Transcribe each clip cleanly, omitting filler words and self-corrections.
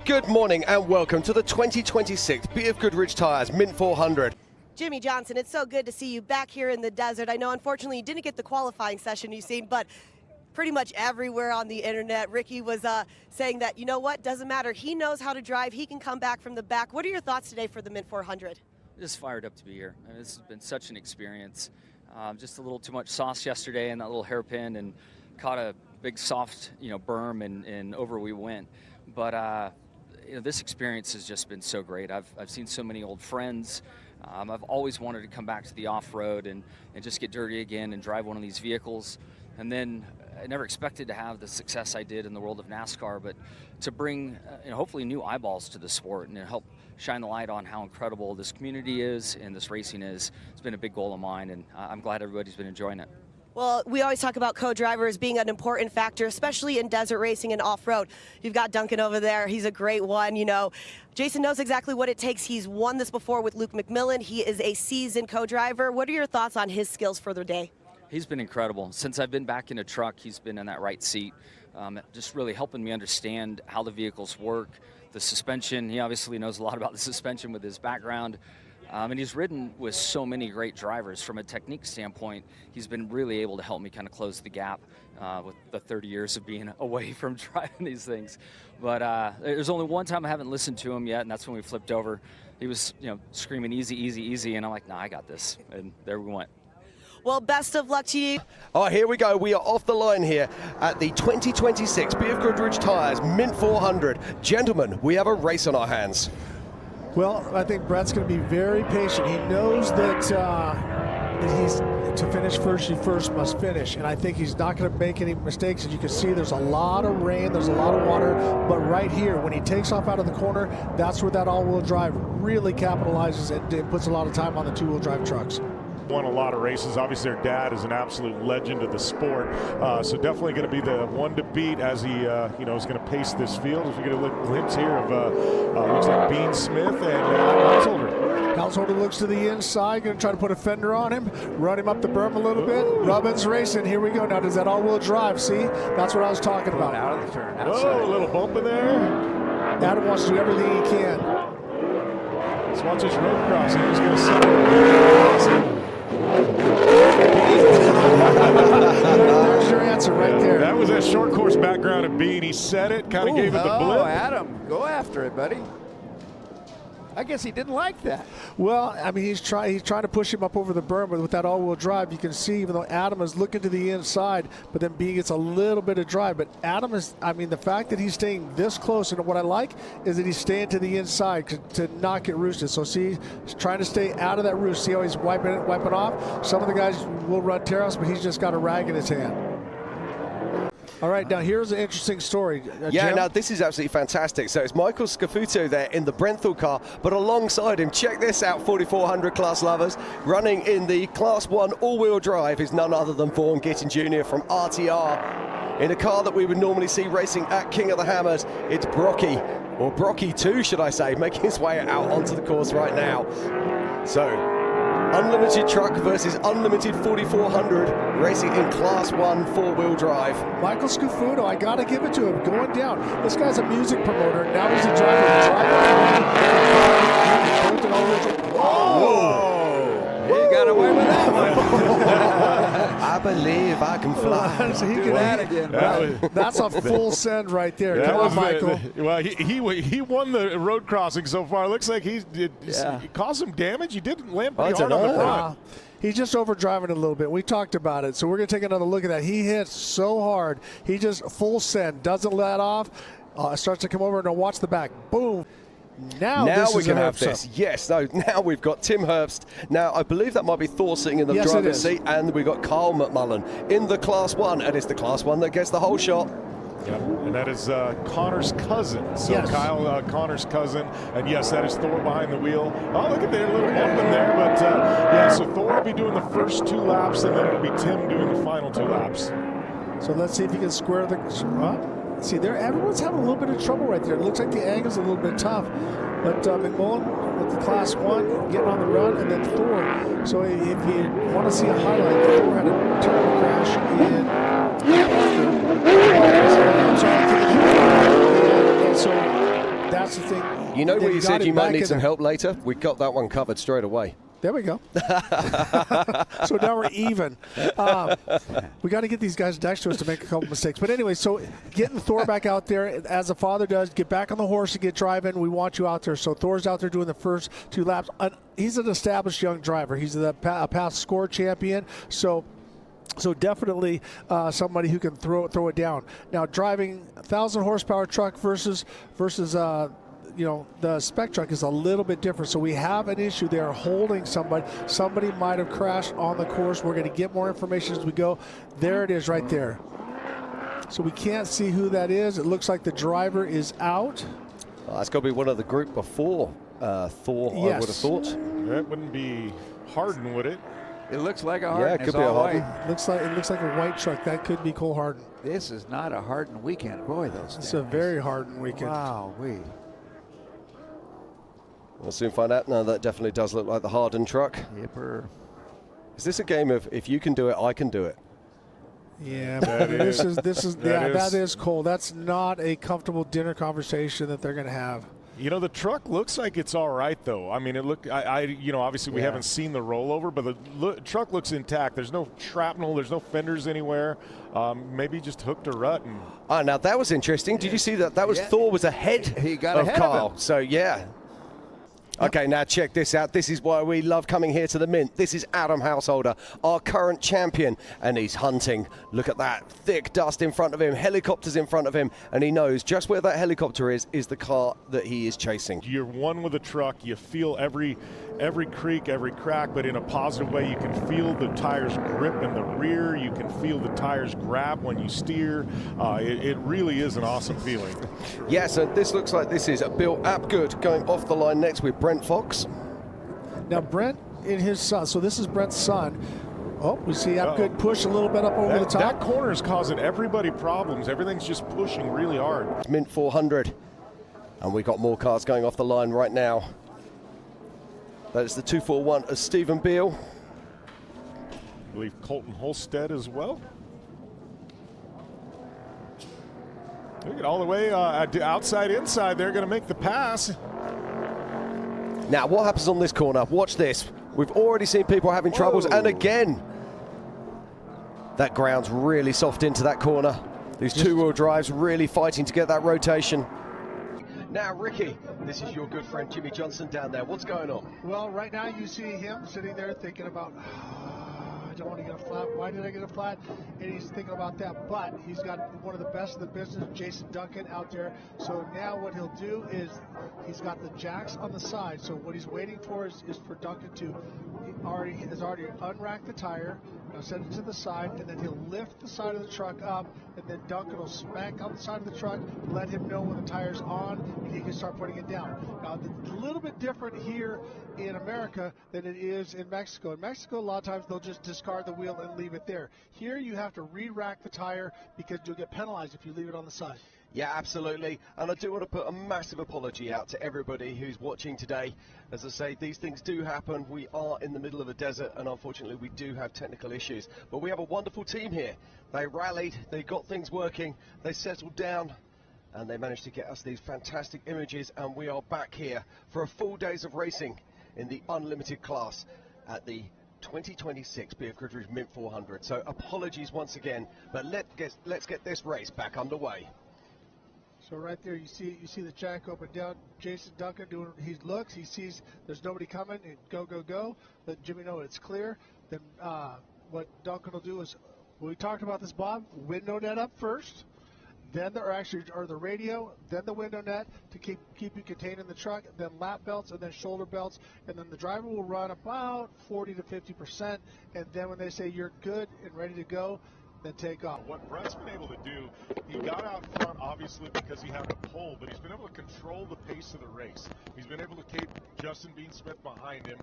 Good morning and welcome to the 2026 BF Goodrich Tires Mint 400. Jimmy Johnson, it's so good to see you back here in the desert. I know, unfortunately, you didn't get the qualifying session you've seen, but pretty much everywhere on the internet, Ricky was saying that, you know what, doesn't matter. He knows how to drive. He can come back from the back. What are your thoughts today for the Mint 400? Just fired up to be here. I mean, this has been such an experience. Just a little too much sauce yesterday and that little hairpin, and caught a big soft, berm, and over we went. But this experience has just been so great. I've seen so many old friends. I've always wanted to come back to the off-road and just get dirty again and drive one of these vehicles. And then I never expected to have the success I did in the world of NASCAR, but to bring hopefully new eyeballs to the sport and help shine the light on how incredible this community is and this racing is. It's been a big goal of mine, and I'm glad everybody's been enjoying it. Well, we always talk about co-drivers being an important factor, especially in desert racing and off-road. You've got Duncan over there. He's a great one. Jason knows exactly what it takes. He's won this before with Luke McMillan. He is a seasoned co-driver. What are your thoughts on his skills for the day? He's been incredible. Since I've been back in a truck, he's been in that right seat, just really helping me understand how the vehicles work, the suspension. He obviously knows a lot about the suspension with his background. And he's ridden with so many great drivers. From a technique standpoint, he's been really able to help me kind of close the gap with the 30 years of being away from driving these things. But there's only one time I haven't listened to him yet, and that's when we flipped over. He was, screaming easy, easy, easy, and I'm like, nah, I got this. And there we went. Well, best of luck to you. Oh, here we go. We are off the line here at the 2026 BF Goodrich Tires Mint 400. Gentlemen, we have a race on our hands. Well, I think Brett's going to be very patient. He knows that he's to finish first, he first must finish. And I think he's not going to make any mistakes. As you can see, there's a lot of rain, there's a lot of water. But right here, when he takes off out of the corner, that's where that all-wheel drive really capitalizes and puts a lot of time on the two-wheel drive trucks. Won a lot of races. Obviously, their dad is an absolute legend of the sport, so definitely going to be the one to beat as he, is going to pace this field. As we get a glimpse here of looks like Bean Smith and Householder. Householder looks to the inside, going to try to put a fender on him, run him up the berm a little bit. Rubbins racing. Here we go. Now, does that all-wheel drive? See, that's what I was talking about. Out of the turn. Whoa, a little bump in there. Adam wants to do everything he can. Let's watch this road crossing. He's going to settle. There's your answer right there. That was that short course background of Bean. He said it, kind of gave it the blip. Oh, Adam, go after it, buddy. I guess he didn't like that. Well, I mean, he's trying to push him up over the berm, but with that all-wheel drive, you can see even though Adam is looking to the inside, but then Bean gets a little bit of drive. But Adam is, the fact that he's staying this close, and what I like is that he's staying to the inside to not get roosted. So see, he's trying to stay out of that roost. See how he's wiping off? Some of the guys will run tear-offs, but he's just got a rag in his hand. All right, now here's an interesting story. Jim? Now this is absolutely fantastic. So it's Michael Scafuto there in the Brenthal car, but alongside him, check this out, 4400 class lovers, running in the Class 1 all-wheel drive is none other than Vaughn Gittin Jr. from RTR. In a car that we would normally see racing at King of the Hammers, it's Brocky, or Brocky 2, should I say, making his way out onto the course right now. So, unlimited truck versus unlimited 4400 racing in Class 1 four-wheel drive. Michael Scafuto, I got to give it to him, going down. This guy's a music promoter. Now he's a driver. Whoa! He got away with that one. I believe I can fly. So he Do can that again. That's a full send right there. That Come on, Michael. He won the road crossing so far. Looks like he caused some damage. He did land pretty hard on the front. He's just overdriving it a little bit. We talked about it, so we're going to take another look at that. He hits so hard. He just full send, doesn't let off, starts to come over and watch the back. Boom. Now we can have this. Yes, no, now we've got Tim Herbst. Now, I believe that might be Thor sitting in the driver's seat, and we've got Carl McMullen in the Class 1, and it's the Class 1 that gets the whole shot. Yep, and that is Connor's cousin. So yes. Kyle, Connor's cousin, and yes, that is Thor behind the wheel. Oh, look at there, a little bump in there, but so Thor will be doing the first 2 laps, and then it'll be Tim doing the final 2 laps. So let's see if he can square the. See, everyone's having a little bit of trouble right there. It looks like the angle's a little bit tough. But McMullen with the Class 1 getting on the run, and then Thor. So if you want to see a highlight, Thor had a terrible crash in. And so that's the thing. You know where you said you might need some there. help later? We got that one covered straight away. There we go. So now we're even. We got to get these guys next to us to make a couple mistakes. But anyway, so getting Thor back out there, as a father does, get back on the horse and get driving. We want you out there. So Thor's out there doing the first 2 laps. He's an established young driver. He's a past score champion. So definitely somebody who can throw it down. Now driving 1,000 horsepower truck versus the spec truck is a little bit different. So we have an issue there holding somebody. Somebody might have crashed on the course. We're going to get more information as we go. There it is right there. So we can't see who that is. It looks like the driver is out. That's got to be one of the group before Thor, yes. I would have thought. That wouldn't be Harden, would it? It looks like a Harden. Yeah, it could be a Harden. It looks like a white truck. That could be Cole Harden. This is not a Harden weekend. Boy, those It's a days. very Harden weekend. Wow, We'll soon find out. No, that definitely does look like the Harden truck. Yipper. Is this a game of if you can do it, I can do it? Yeah, That that is Cole. That's not a comfortable dinner conversation that they're going to have. You know, the truck looks like it's all right, though. I mean, obviously we haven't seen the rollover, but the truck looks intact. There's no shrapnel. There's no fenders anywhere. Maybe just hooked a rut. And Now that was interesting. Did you see that? That was Thor was ahead He got of ahead of Kyle. him. So, yeah. Okay, now check this out. This is why we love coming here to the Mint. This is Adam Householder, our current champion, and he's hunting. Look at that thick dust in front of him, helicopters in front of him, and he knows just where that helicopter is the car that he is chasing. you're one with a truck. You feel every creak, every crack, but in a positive way. You can feel the tires grip in the rear. You can feel the tires grab when you steer. It really is an awesome feeling. Yeah, so this looks like this is Bill Apgood going off the line next with Brent Fox. Now Brent and his son. So this is Brent's son. Oh, we see Apgood push a little bit up over the top. That corner is causing everybody problems. Everything's just pushing really hard. Mint 400. And we got more cars going off the line right now. That is the 241 of Stephen Beal. I believe Colton Holstead as well. Look at all the way outside, inside. They're going to make the pass. Now, what happens on this corner? Watch this. We've already seen people having troubles, and again, that ground's really soft into that corner. These two-wheel drives really fighting to get that rotation. Now, Ricky, this is your good friend Jimmy Johnson down there. What's going on? Well, right now you see him sitting there thinking about, I don't want to get a flat. Why did I get a flat? And he's thinking about that. But he's got one of the best in the business, Jason Duncan, out there. So now what he'll do is he's got the jacks on the side. So what he's waiting for is for Duncan to has already unracked the tire. Now set it to the side, and then he'll lift the side of the truck up, and then Duncan will smack on the side of the truck, let him know when the tire's on, and he can start putting it down. Now, it's a little bit different here in America than it is in Mexico. In Mexico, a lot of times they'll just discard the wheel and leave it there. Here, you have to re-rack the tire because you'll get penalized if you leave it on the side. Yeah, absolutely. And I do want to put a massive apology out to everybody who's watching today. As I say, these things do happen. We are in the middle of a desert, and unfortunately we do have technical issues. But we have a wonderful team here. They rallied, they got things working, they settled down, and they managed to get us these fantastic images, and we are back here for a full days of racing in the unlimited class at the 2026 BF Goodrich Mint 400. So apologies once again, but let's get this race back underway. So right there, you see the jack open down. Jason Duncan doing. He looks. He sees there's nobody coming. And go. Let Jimmy know it's clear. Then what Duncan will do is, we talked about this, Bob. Window net up first. Then the radio. Then the window net to keep you contained in the truck. Then lap belts and then shoulder belts. And then the driver will run about 40 to 50%. And then when they say you're good and ready to go, then take off. What Brett's been able to do, he got out front obviously because he had the pole, but he's been able to control the pace of the race. He's been able to keep Justin Bean Smith behind him.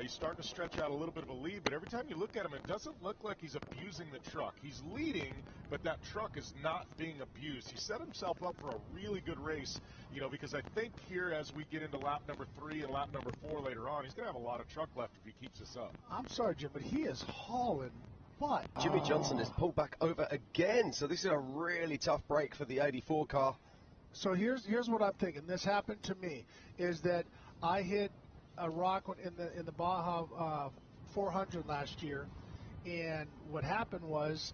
He's starting to stretch out a little bit of a lead, but every time you look at him, it doesn't look like he's abusing the truck. He's leading, but that truck is not being abused. He set himself up for a really good race, because I think here as we get into lap number 3 and lap number 4 later on, he's going to have a lot of truck left if he keeps this up. I'm sorry, Jim, but he is hauling. But Jimmy Johnson has pulled back over again, so this is a really tough break for the 84 car. So here's what I'm thinking. This happened to me, is that I hit a rock in the Baja 400 last year, and what happened was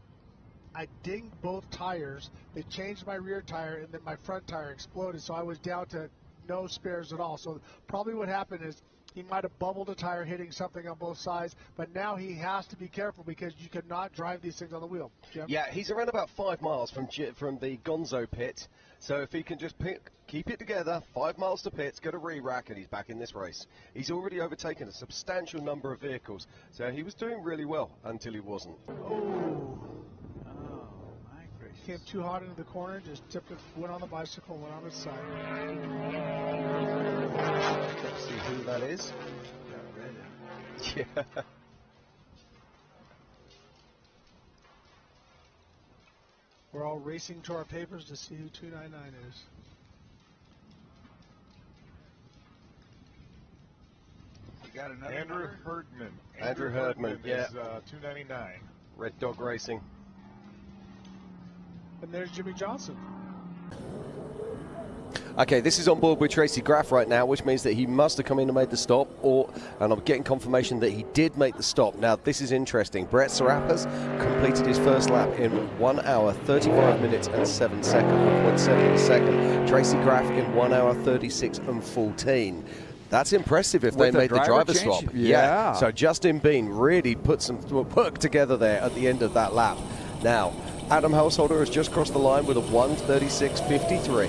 I dinged both tires. They changed my rear tire, and then my front tire exploded, so I was down to no spares at all. So probably what happened is he might have bubbled a tire hitting something on both sides, but now he has to be careful because you cannot drive these things on the wheel. Jim? Yeah, he's around about 5 miles from the Gonzo pit, so if he can just keep it together, 5 miles to pits, get a re-rack, and he's back in this race. He's already overtaken a substantial number of vehicles, so he was doing really well until he wasn't. Oh, my gracious. Came too hot into the corner, just tipped it, went on the bicycle, went on its side. Let's see who that is. Yeah. We're all racing to our papers to see who 299 is. You got another Andrew number? Herdman. Andrew Herdman, yeah. Is 299. Red Dog Racing. And there's Jimmy Johnson. Okay, this is on board with Tracy Graff right now, which means that he must have come in and made the stop, and I'm getting confirmation that he did make the stop. Now, this is interesting. Brett Serapis completed his first lap in 1 hour, 35 minutes and 7 seconds, 1.7 second. Tracy Graff in 1 hour, 36 and 14. That's impressive if they made the driver swap. Yeah. So Justin Bean really put some work together there at the end of that lap. Now, Adam Householder has just crossed the line with a 1:36.53.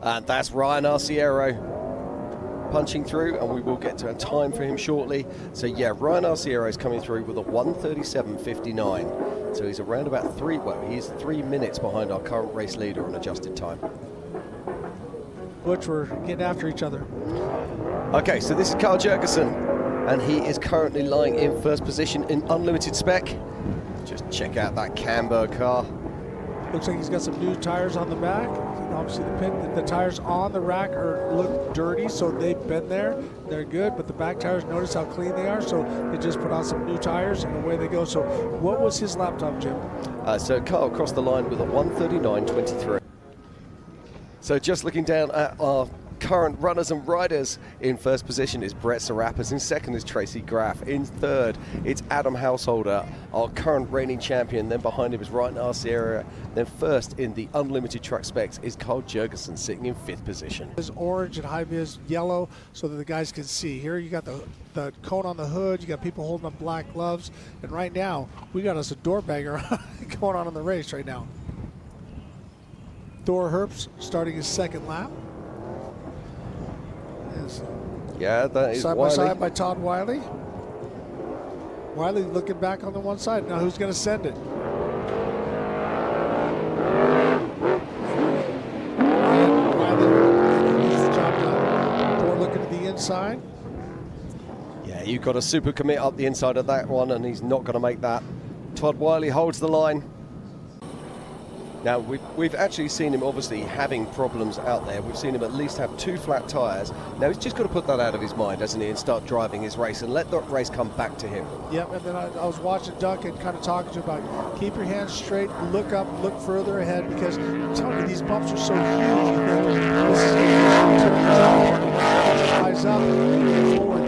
And that's Ryan Arciero punching through, and we will get to a time for him shortly. So yeah, Ryan Arciero is coming through with a 1:37.59. So he's around about he's 3 minutes behind our current race leader on adjusted time. Butch, we're getting after each other. Okay, so this is Carl Jurgensen, and he is currently lying in first position in unlimited spec. Just check out that Camber car. Looks like he's got some new tires on the back. Obviously, the tires on the rack look dirty, so they've been there. They're good, but the back tires, notice how clean they are. So they just put on some new tires, and away they go. So what was his lap time, Jim? So Carl crossed the line with a 1:39.23. So just looking down at our current runners and riders, in first position is Brett Serapis, in second is Tracy Graff, in third it's Adam Householder, our current reigning champion, then behind him is Ryan Arciero, then first in the unlimited truck specs is Carl Jurgensen sitting in fifth position. It's orange and high vis yellow so that the guys can see. Here you got the cone on the hood, you got people holding up black gloves, and right now we got us a door banger going on in the race right now. Thor Herbst starting his second lap. Yeah, that is side Wiley. by side by Todd Wiley. Wiley looking back on the one side. Now who's going to send it? Wiley gets the job done. Thor looking to the inside. Yeah, you've got a super commit up the inside of that one, and he's not going to make that. Todd Wiley holds the line. Now, we've actually seen him obviously having problems out there. We've seen him at least have 2 flat tyres. Now, he's just got to put that out of his mind, hasn't he, and start driving his race and let that race come back to him. Yep, and then I was watching Duncan kind of talking to him about keep your hands straight, look up, look further ahead, because I'm telling you, these bumps are so huge. This is eyes up, and forward.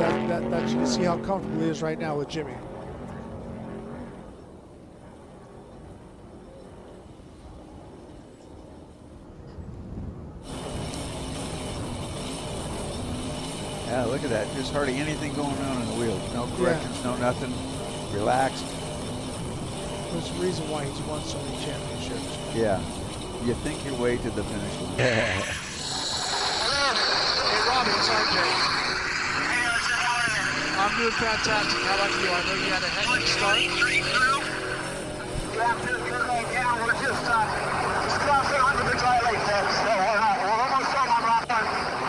That you can see how comfortable he is right now with Jimmy. Yeah, look at that. Just hardly anything going on in the wheels. No corrections, no nothing. Relaxed. There's a reason why he's won so many championships. Yeah. You think your way to the finish line. Hey, Robbie, it's RJ. I'm doing fantastic. How about you? I know you had a hectic start. Lap 2 good right now. We're just crossing under the dry latex. So we're almost done on lap 1.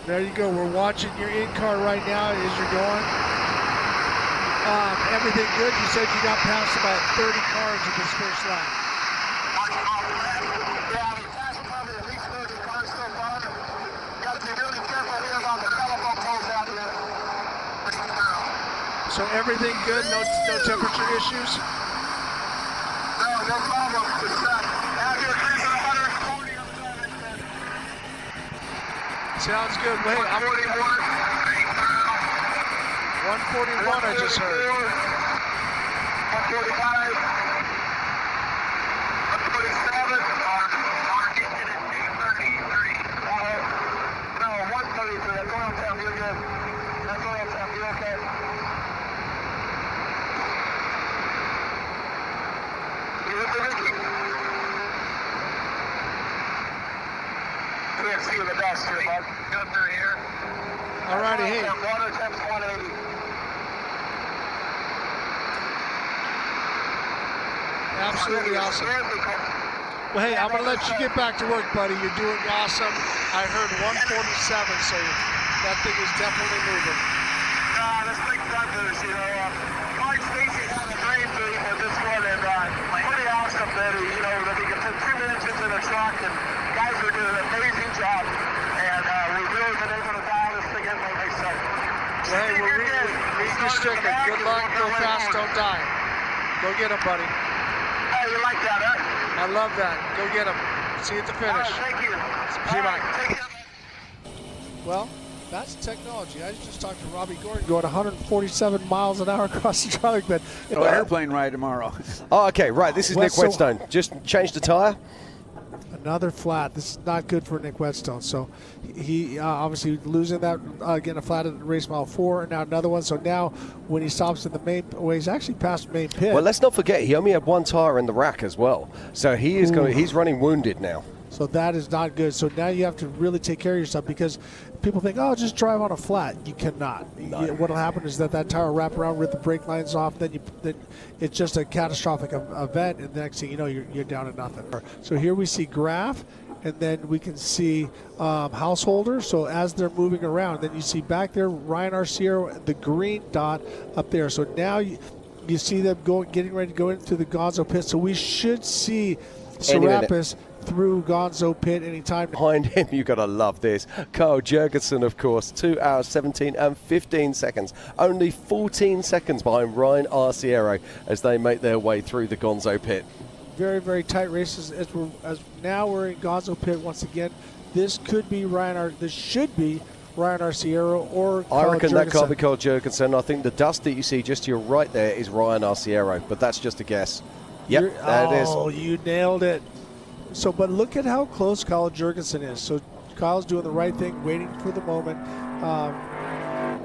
There you go. We're watching your in-car right now as you're going. Everything good? You said you got past about 30 cars in this first lap. Yeah, we passed probably at least 30 cars so far. Got to be really careful here on the telephone poles out here. So everything good? No temperature issues? No, Sounds good. Wait, I'm 141 I just heard. 145. 147. No, 133. That's all I'm telling you. You're good. That's all I'm telling you. Okay. You hit the Ricky. Can't see the dust here, bud. Good through here. All righty, hey. Water temps 180. Absolutely awesome. Well, hey, I'm going to let you get back to work, buddy. You're doing awesome. I heard 147, so that thing is definitely moving. This thing thunders, you know. Mike Stacy had a dream beat with this one, and pretty awesome that he, that he can put 2 engines in a truck, and guys are doing an amazing job. And we've really been able to dial this thing in like they said. Well, hey, we're reading your sticker. Good luck, go fast, don't die. Go get him, buddy. Hey, you like that, huh? I love that. Go get him. See you at the finish. Thank you. See you, bye. Take care. Well, that's technology. I just talked to Robbie Gordon going 147 miles an hour across the traffic, but Airplane ride tomorrow. Oh, okay, right. This is Well, Nick so- Whetstone. Just changed the tyre. another flat. This is not good for Nick Whetstone. So he obviously losing that, getting a flat at race mile 4, and now another one. So now when he stops in the main, well, he's actually past main pit. Well, let's not forget, he only had one tyre in the rack as well. So he is going. He's running wounded now. So that is not good. So now you have to really take care of yourself, because people think, oh, just drive on a flat. You cannot. No. What will happen is that tire will wrap around, rip the brake lines off, then it's just a catastrophic event, and the next thing you know, you're down to nothing. So here we see Graf, and then we can see Householder. So as they're moving around, then you see back there Ryan Arciero, the green dot up there. So now you see them getting ready to go into the Gonzo pit. So we should see Serapis through Gonzo pit anytime. Behind him, you got to love this. Carl Jurgensen, of course, 2 hours, 17 and 15 seconds. Only 14 seconds behind Ryan Arciero as they make their way through the Gonzo pit. Very, very tight races. As now we're in Gonzo pit once again. This could be this should be Ryan Arciero or Carl I reckon Jurgensen. that can't be Carl Jurgensen. I think the dust that you see just to your right there is Ryan Arciero, but that's just a guess. Yep, there it is. Oh, you nailed it. So, but look at how close Kyle Jurgensen is. So Kyle's doing the right thing, waiting for the moment,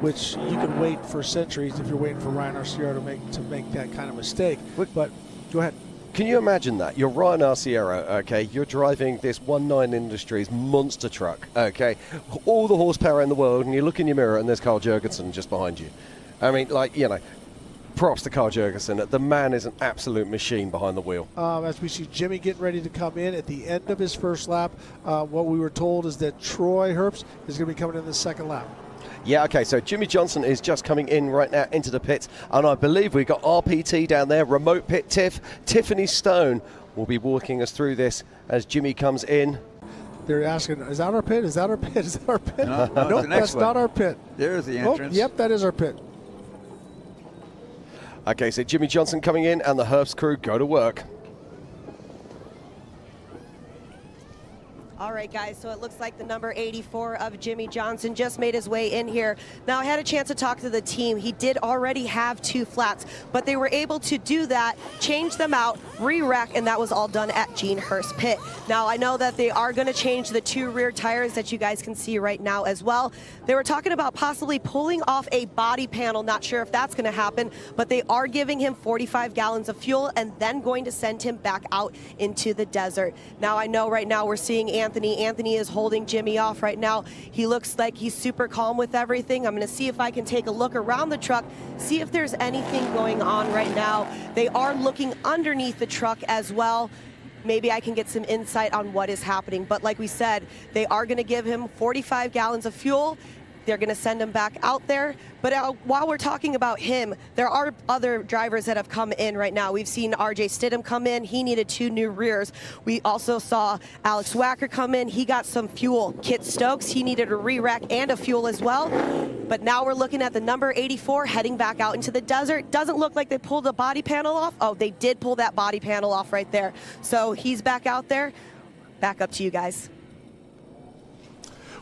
which you can wait for centuries if you're waiting for Ryan Arciero to make that kind of mistake. But go ahead. Can you imagine that? You're Ryan Arciero, okay? You're driving this 19 Industries monster truck, okay? All the horsepower in the world, and you look in your mirror and there's Carl Jurgensen just behind you. I mean, like, you know, props to Carl Jurgensen. The man is an absolute machine behind the wheel. As we see Jimmy getting ready to come in at the end of his first lap, what we were told is that Troy Herbst is going to be coming in the second lap. Yeah, okay, so Jimmy Johnson is just coming in right now into the pits, and I believe we've got RPT down there, remote pit Tiffany Stone will be walking us through this as Jimmy comes in. They're asking, is that our pit? Is that our pit? Is that our pit? No, nope, that's not our pit. There's the Oh, entrance. yep, that is our pit. Okay, so Jimmy Johnson coming in, and the Herbst crew go to work. All right, guys, so it looks like the number 84 of Jimmy Johnson just made his way in here. Now, I had a chance to talk to the team. He did already have 2 flats, but they were able to do that, change them out, re-rack, and that was all done at Gene Hurst pit. Now, I know that they are going to change the 2 rear tires that you guys can see right now as well. They were talking about possibly pulling off a body panel. Not sure if that's going to happen, but they are giving him 45 gallons of fuel and then going to send him back out into the desert. Now, I know right now we're seeing Anthony. Anthony is holding Jimmy off right now. He looks like he's super calm with everything. I'm going to see if I can take a look around the truck, see if there's anything going on right now. They are looking underneath the truck as well. Maybe I can get some insight on what is happening. But like we said, they are going to give him 45 gallons of fuel. They're going to send him back out there. But while we're talking about him, there are other drivers that have come in right now. We've seen RJ Stidham come in. He needed 2 new rears. We also saw Alex Wacker come in. He got some fuel. Kit Stokes, he needed a re-rack and a fuel as well. But now we're looking at the number 84 heading back out into the desert. Doesn't look like they pulled the body panel off. Oh, they did pull that body panel off right there. So he's back out there. Back up to you guys.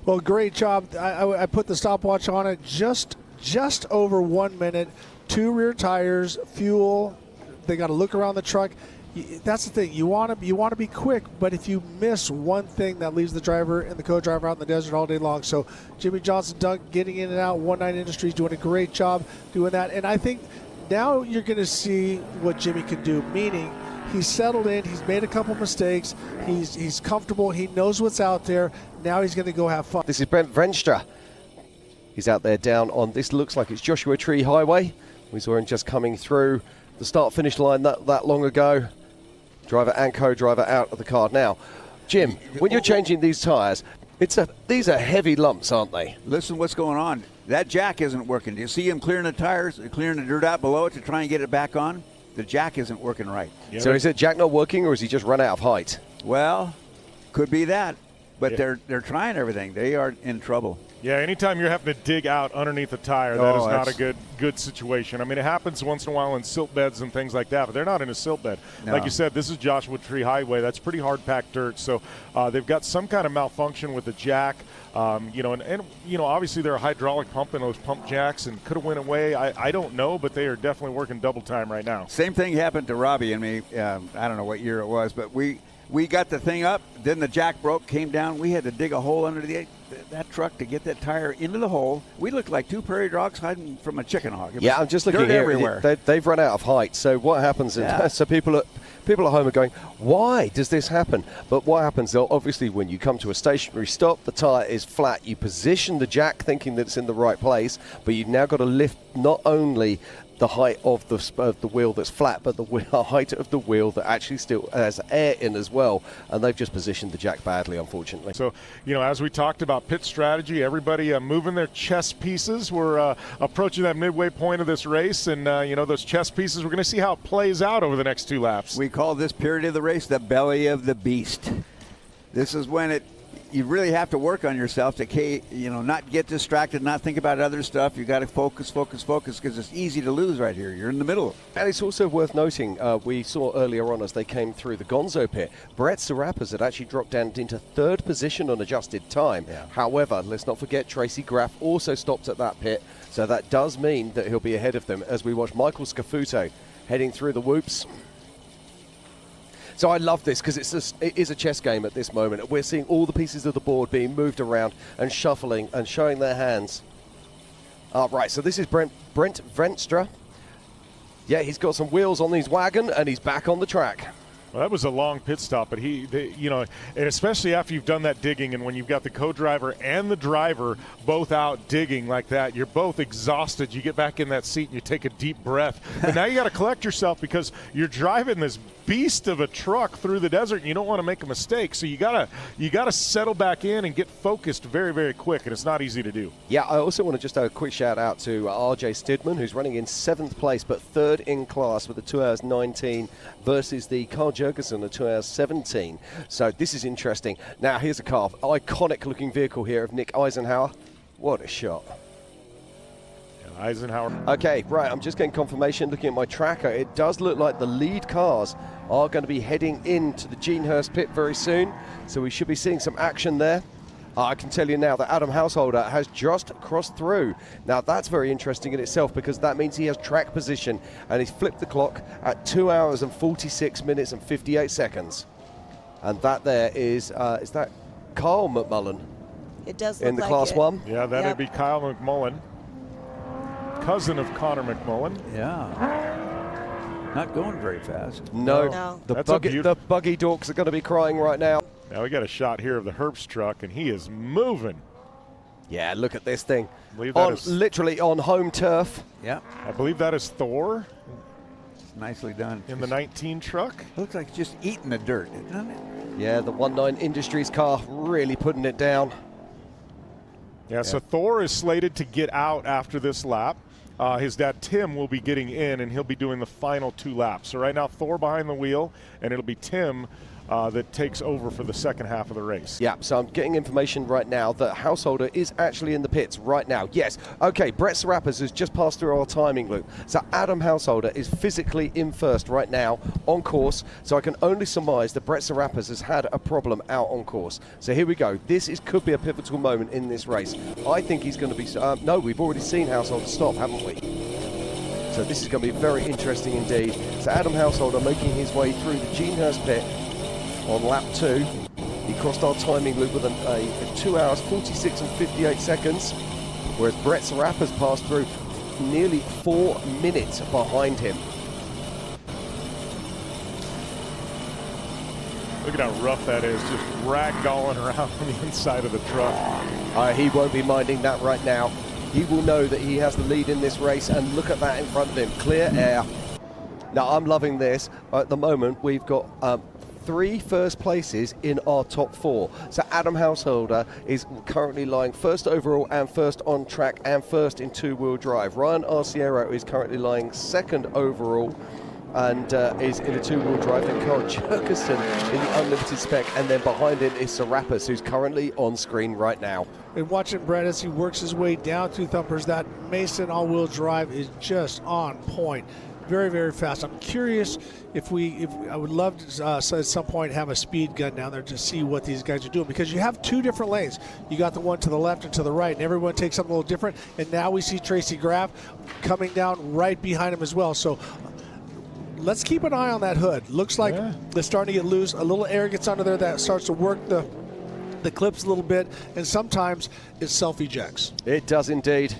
Well, great job. I put the stopwatch on it. Just over 1 minute. 2 rear tires, fuel. They got to look around the truck. That's the thing. You want to be quick, but if you miss one thing, that leaves the driver and the co-driver out in the desert all day long. So Jimmy Johnson, Doug, getting in and out. 19 Industries doing a great job doing that. And I think now you're going to see what Jimmy can do. Meaning, he's settled in. He's made a couple mistakes. He's comfortable. He knows what's out there. Now he's going to go have fun. This is Brent Venstra. He's out there down on this. Looks like it's Joshua Tree Highway. We saw him just coming through the start-finish line that long ago. Driver and co-driver out of the car. Now, Jim, when you're changing these tyres, these are heavy lumps, aren't they? Listen what's going on. That jack isn't working. Do you see him clearing the tires, clearing the dirt out below it to try and get it back on? The jack isn't working right. Yeah, so is it jack not working, or is he just run out of height? Well, could be that. But they're trying everything. They are in trouble. Yeah, anytime you're having to dig out underneath a tire, that is not a good situation. I mean, it happens once in a while in silt beds and things like that, but they're not in a silt bed. No. Like you said, this is Joshua Tree Highway. That's pretty hard-packed dirt. So they've got some kind of malfunction with the jack. Obviously they're a hydraulic pump in those pump jacks and could have went away. I don't know, but they are definitely working double time right now. Same thing happened to Robbie and me. I don't know what year it was, but we got the thing up, then the jack broke, came down. We had to dig a hole under that truck to get that tire into the hole. We looked like 2 prairie dogs hiding from a chicken hawk. Yeah, I'm just looking here. Everywhere. They've run out of height. So what happens? So people at home are going, why does this happen? But what happens, obviously, when you come to a stationary stop, the tire is flat. You position the jack thinking that it's in the right place, but you've now got to lift not only the height of the wheel that's flat, but the height of the wheel that actually still has air in as well, and they've just positioned the jack badly, unfortunately. So, as we talked about pit strategy, everybody moving their chess pieces. We're approaching that midway point of this race, and those chess pieces, we're going to see how it plays out over the next 2 laps. We call this period of the race the belly of the beast. This is when you really have to work on yourself to, not get distracted, not think about other stuff. You got to focus, because it's easy to lose right here. You're in the middle. And it's also worth noting, we saw earlier on as they came through the Gonzo pit, Brett Serapis had actually dropped down into 3rd position on adjusted time. Yeah. However, let's not forget Tracy Graff also stopped at that pit, so that does mean that he'll be ahead of them as we watch Michael Scafuto heading through the whoops. So I love this because it is a chess game at this moment. We're seeing all the pieces of the board being moved around and shuffling and showing their hands. Right, so this is Brent Venstra. Yeah, he's got some wheels on his wagon and he's back on the track. Well, that was a long pit stop, but and especially after you've done that digging and when you've got the co-driver and the driver both out digging like that, you're both exhausted. You get back in that seat and you take a deep breath. But now you got to collect yourself because you're driving this beast of a truck through the desert and you don't want to make a mistake. So you gotta settle back in and get focused very, very quick, and it's not easy to do. Yeah, I also want to just have a quick shout out to RJ Stidman, who's running in 7th place but 3rd in class with a 2 hours 19 versus the Carl Jurgensen at 2 hours 17. So this is interesting. Now here's a car, iconic looking vehicle here of Nick Eisenhower. What a shot. Eisenhower. Okay, right, I'm just getting confirmation looking at my tracker. It does look like the lead cars are going to be heading into the Gene Hurst pit very soon, so we should be seeing some action there. I can tell you now that Adam Householder has just crossed through. Now that's very interesting in itself because that means he has track position and he's flipped the clock at 2 hours and 46 minutes and 58 seconds. And that there is that Kyle McMullen? It does look in the like Class 1? Yeah, that'd be Kyle McMullen. Cousin of Connor McMullen. Yeah. Not going very fast. No. The buggy dorks are going to be crying right now. Now we got a shot here of the Herbst truck, and he is moving. Yeah, look at this thing. Literally on home turf. Yeah. I believe that is Thor. Nicely done. In the 19 truck. Looks like just eating the dirt, doesn't it? Yeah, the 19 Industries car really putting it down. Yeah, so Thor is slated to get out after this lap. His dad, Tim, will be getting in, and he'll be doing the final 2 laps. So right now, Thor behind the wheel, and it'll be Tim that takes over for the second half of the race. Yeah, so I'm getting information right now that Householder is actually in the pits right now. Yes. Okay, Brett Serapis has just passed through our timing loop. So Adam Householder is physically in first right now on course. So I can only surmise that Brett Serapis has had a problem out on course. So here we go. This could be a pivotal moment in this race. I think he's going to be... no, we've already seen Householder stop, haven't we? So this is going to be very interesting indeed. So Adam Householder making his way through the Gene Hurst pit on lap 2. He crossed our timing loop with a 2 hours, 46 and 58 seconds, whereas Brett Serapis passed through nearly 4 minutes behind him. Look at how rough that is, just ragdolling around on the inside of the truck. He won't be minding that right now. He will know that he has the lead in this race, and look at that in front of him, clear air. Now I'm loving this. At the moment we've got 3 first places in our top 4. So Adam Householder is currently lying first overall and first on track and first in 2-wheel drive. Ryan Arciero is currently lying second overall and is in a 2-wheel drive. Then Carl Jerkerson in the unlimited spec, and then behind him is Serapis, who's currently on screen right now. And watching Brett as he works his way down to Thumpers, that Mason all-wheel drive is just on point. Very, very fast. I'm curious if I would love to at some point have a speed gun down there to see what these guys are doing, because you have 2 different lanes. You got the one to the left and to the right, and everyone takes something a little different. And now we see Tracy Graff coming down right behind him as well. So let's keep an eye on that hood. Looks like they're starting to get loose. A little air gets under there that starts to work the clips a little bit, and sometimes it self-ejects. It does indeed.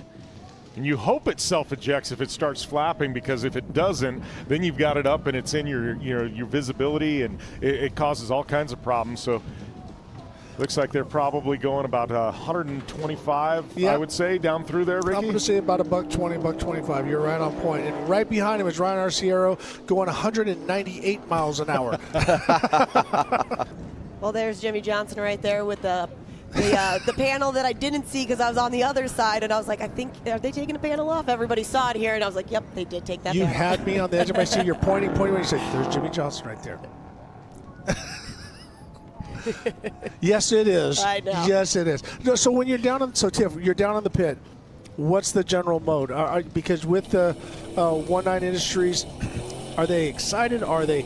And you hope it self-ejects if it starts flapping, because if it doesn't, then you've got it up and it's in your visibility, and it causes all kinds of problems. So looks like they're probably going about 125, I would say, down through there, Ricky. I'm going to say about $120, $125. You're right on point. And right behind him is Ryan Arciero going 198 miles an hour. Well, there's Jimmy Johnson right there with the panel that I didn't see because I was on the other side, and I was like, are they taking the panel off? Everybody saw it here, and I was like, yep, they did take that panel. You had me on the edge of my seat. You're pointing when you said, there's Jimmy Johnson right there. Yes, it is. I know. Yes, it is. No, so when you're down on, Tiff, you're down on the pit, what's the general mode? Because with the 19 Industries, are they excited? Are they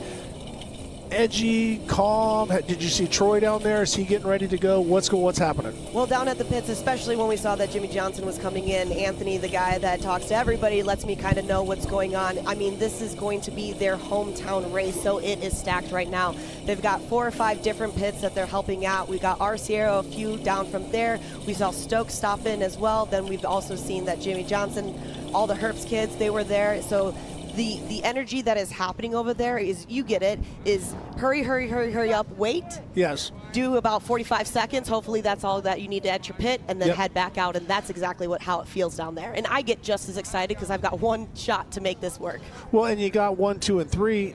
edgy, calm? Did you see Troy down there? Is he getting ready to go? What's happening? Well, down at the pits, especially when we saw that Jimmy Johnson was coming in, Anthony, the guy that talks to everybody, lets me kind of know what's going on. I mean, this is going to be their hometown race, so it is stacked right now. They've got 4 or 5 different pits that they're helping out. We got Arciero a few down from there. We saw Stokes stop in as well. Then we've also seen that Jimmy Johnson, all the Herbst kids, they were there. So the energy that is happening over there is, you get it, is hurry, hurry, hurry, hurry up, wait. Yes. Do about 45 seconds. Hopefully that's all that you need to at your pit, and then head back out, and that's exactly how it feels down there. And I get just as excited because I've got one shot to make this work. Well, and you got 1, 2, and 3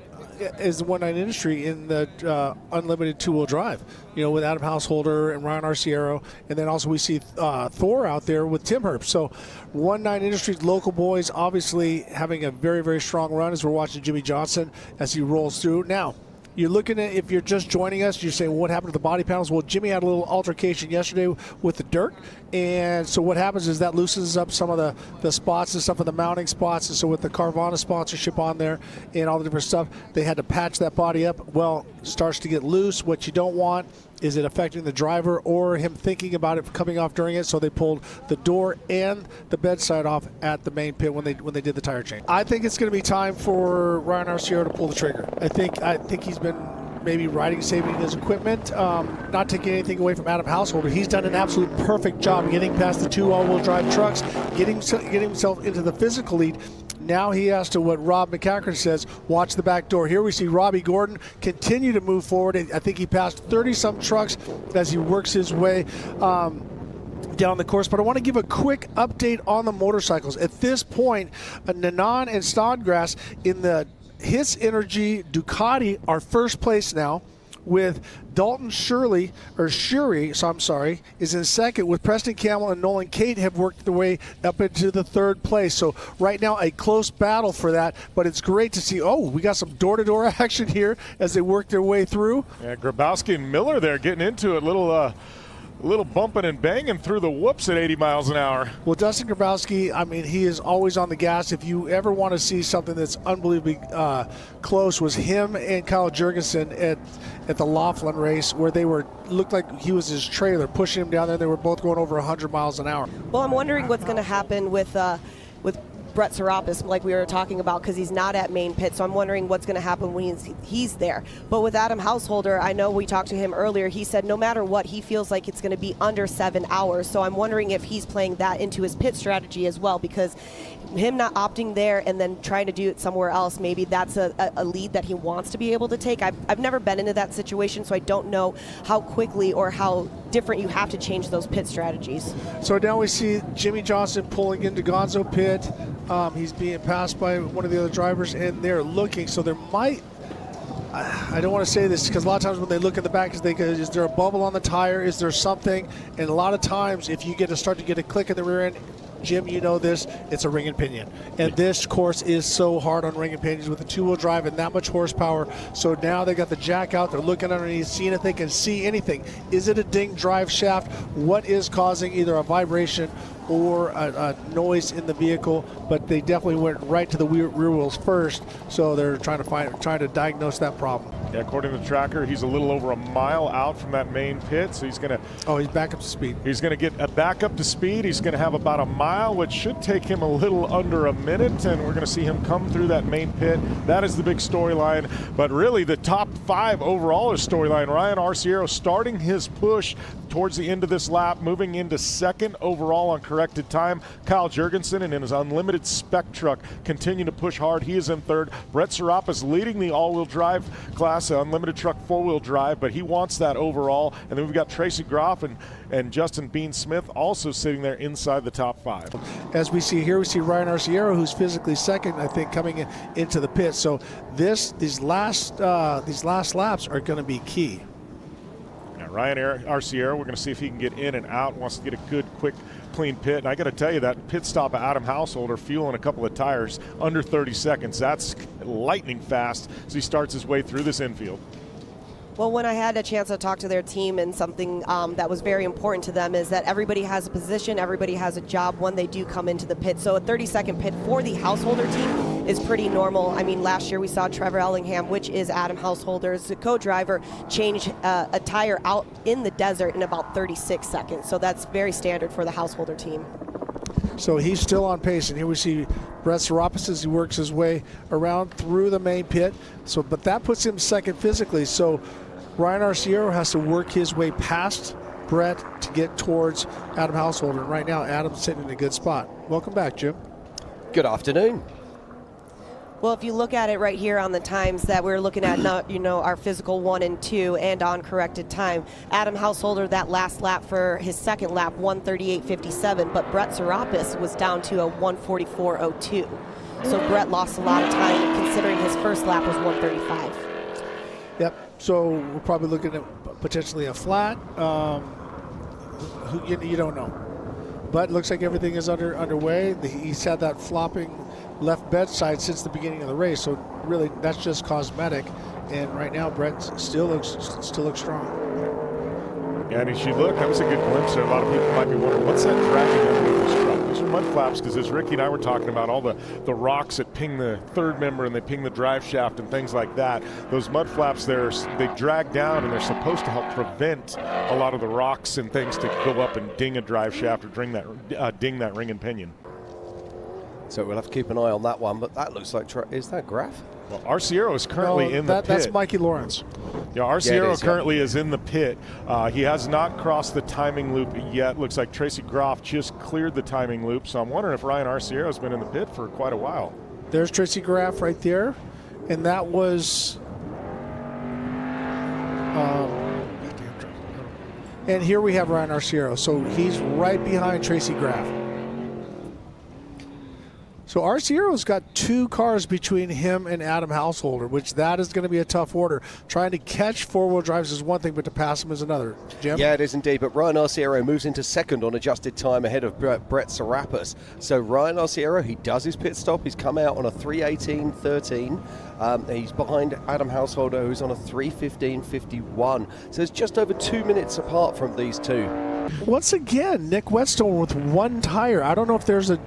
is the 19 Industry in the unlimited 2-wheel drive, with Adam Householder and Ryan Arciero, and then also we see Thor out there with Tim Herbst. So 19 Industries local boys obviously having a very, very strong run as we're watching Jimmy Johnson as he rolls through. Now, you're looking at, if you're just joining us, you're saying, well, what happened to the body panels? Well, Jimmy had a little altercation yesterday with the dirt, and so what happens is that loosens up some of the spots and stuff of the mounting spots, and so with the Carvana sponsorship on there and all the different stuff, they had to patch that body up. Well, it starts to get loose. What you don't want is it affecting the driver or him thinking about it coming off during it, so they pulled the door and the bedside off at the main pit when they did the tire change. I think it's going to be time for Ryan Arciero to pull the trigger. I think he's been maybe riding, saving his equipment, not taking anything away from Adam Householder. He's done an absolute perfect job getting past the 2 all-wheel drive trucks, getting himself into the physical lead. Now he has to, what Rob McCackern says, watch the back door. Here we see Robbie Gordon continue to move forward. I think he passed 30-some trucks as he works his way down the course. But I want to give a quick update on the motorcycles. At this point, Nanan and Snodgrass in the His Energy Ducati are first place now. with Dalton Shirley, so I'm sorry, is in second, with Preston Campbell and Nolan Cate have worked their way up into the third place. So right now a close battle for that, but it's great to see, we got some door-to-door action here as they work their way through. Yeah, Grabowski and Miller there getting into it, little bumping and banging through the whoops at 80 miles an hour. Well, Dustin Grabowski, I mean, he is always on the gas. If you ever want to see something that's unbelievably close, was him and Kyle Jurgensen at the Laughlin race, where they looked like he was his trailer pushing him down there. They were both going over 100 miles an hour. Well, I'm wondering what's going to happen with Brett Serapis, like we were talking about, because he's not at main pit. So I'm wondering what's going to happen when he's there. But with Adam Householder, I know we talked to him earlier. He said no matter what, he feels like it's going to be under 7 hours. So I'm wondering if he's playing that into his pit strategy as well, because him not opting there and then trying to do it somewhere else, maybe that's a lead that he wants to be able to take. I've never been into that situation, so I don't know how quickly or how different you have to change those pit strategies. So now we see Jimmy Johnson pulling into Gonzo pit. He's being passed by one of the other drivers, and they're looking. So there might, I don't want to say this, because a lot of times when they look at the back, is there a bubble on the tire? Is there something? And a lot of times, if you start to get a click in the rear end, Jim, you know this, it's a ring and pinion. And this course is so hard on ring and pinions with a two-wheel drive and that much horsepower. So now they got the jack out, they're looking underneath, seeing if they can see anything. Is it a ding drive shaft? What is causing either a vibration or a noise in the vehicle? But they definitely went right to the rear wheels first, so they're trying to diagnose that problem. Yeah, according to the tracker, he's a little over a mile out from that main pit, so he's going to... he's back up to speed. He's going to get back up to speed. He's going to have about a mile, which should take him a little under a minute, and we're going to see him come through that main pit. That is the big storyline, but really the top 5 overall is storyline. Ryan Arciero starting his push towards the end of this lap, moving into second overall on corrected time. Kyle Jurgensen and in his unlimited spec truck continue to push hard. He is in third. Brett Serapis leading the all-wheel drive class, unlimited truck four-wheel drive, but he wants that overall. And then we've got Tracy Groff and Justin Bean Smith also sitting there inside the top 5. As we see here, we see Ryan Arciero, who's physically second, I think, coming into the pit. So these last laps are going to be key. Ryan Arciero, we're going to see if he can get in and out, wants to get a good, quick, clean pit. And I got to tell you, that pit stop of Adam Householder, fueling a couple of tires under 30 seconds, that's lightning fast as he starts his way through this infield. Well, when I had a chance to talk to their team, and something that was very important to them is that everybody has a position, everybody has a job when they do come into the pit. So a 30-second pit for the Householder team is pretty normal. I mean, last year we saw Trevor Ellingham, which is Adam Householder's co-driver, change a tire out in the desert in about 36 seconds. So that's very standard for the Householder team. So he's still on pace, and here we see Brett Serapis as he works his way around through the main pit. So, but that puts him second physically. So Ryan Arciero has to work his way past Brett to get towards Adam Householder. And right now, Adam's sitting in a good spot. Welcome back, Jim. Good afternoon. Well, if you look at it right here on the times that we're looking at, our physical 1 and 2 and on corrected time, Adam Householder, that last lap for his second lap, 1:38.57, but Brett Serapis was down to a 1:44.02. So Brett lost a lot of time, considering his first lap was 1:35. Yep. So we're probably looking at potentially a flat. You don't know. But it looks like everything is underway. He's had that flopping left bedside since the beginning of the race. So really, that's just cosmetic. And right now, Brett still looks strong. Yeah, and as you look, that was a good glimpse there. A lot of people might be wondering, what's that dragging underneath this truck? Those are mud flaps, because as Ricky and I were talking about, all the rocks that ping the third member and they ping the drive shaft and things like that, those mud flaps there, they drag down, and they're supposed to help prevent a lot of the rocks and things to go up and ding a drive shaft or ding that ring and pinion. So we'll have to keep an eye on that one, but that looks like, is that Graf? Well, Arciero is currently in the pit. That's Mikey Lawrence. Yeah, Arciero currently is in the pit. He has not crossed the timing loop yet. Looks like Tracy Groff just cleared the timing loop, so I'm wondering if Ryan Arciero has been in the pit for quite a while. There's Tracy Groff right there, and that was... and here we have Ryan Arciero, so he's right behind Tracy Groff. So Arciero's got 2 cars between him and Adam Householder, which that is going to be a tough order. Trying to catch four-wheel drives is one thing, but to pass them is another. Jim? Yeah, it is indeed. But Ryan Arciero moves into second on adjusted time ahead of Brett Serapis. So Ryan Arciero, he does his pit stop. He's come out on a 3:18.13. He's behind Adam Householder, who's on a 3:15.51. So it's just over 2 minutes apart from these two. Once again, Nick Whetstone with 1 tire. I don't know if there's a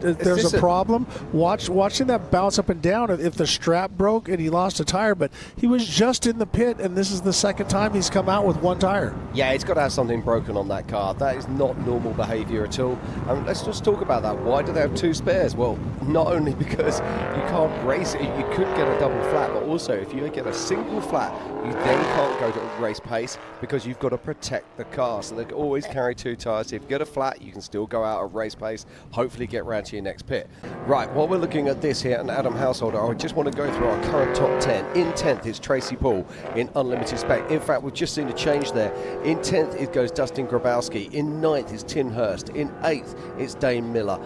problem. Watching that bounce up and down, if the strap broke and he lost a tire, but he was just in the pit, and this is the second time he's come out with 1 tire. Yeah, he's got to have something broken on that car. That is not normal behaviour at all. Let's just talk about that. Why do they have 2 spares? Well, not only because you can't race it, you could get a double flat, but also if you get a single flat, you then can't go to race pace because you've got to protect the car. So they always carry 2 tires. If you get a flat, you can still go out at race pace, hopefully get round to your next pit. Right, while we're looking at this here, and Adam Householder, I just want to go through our current top 10. In 10th is Tracy Paul in unlimited spec. In fact, we've just seen a change there. In 10th, it goes Dustin Grabowski. In 9th is Tim Hurst. In 8th, it's Dane Miller.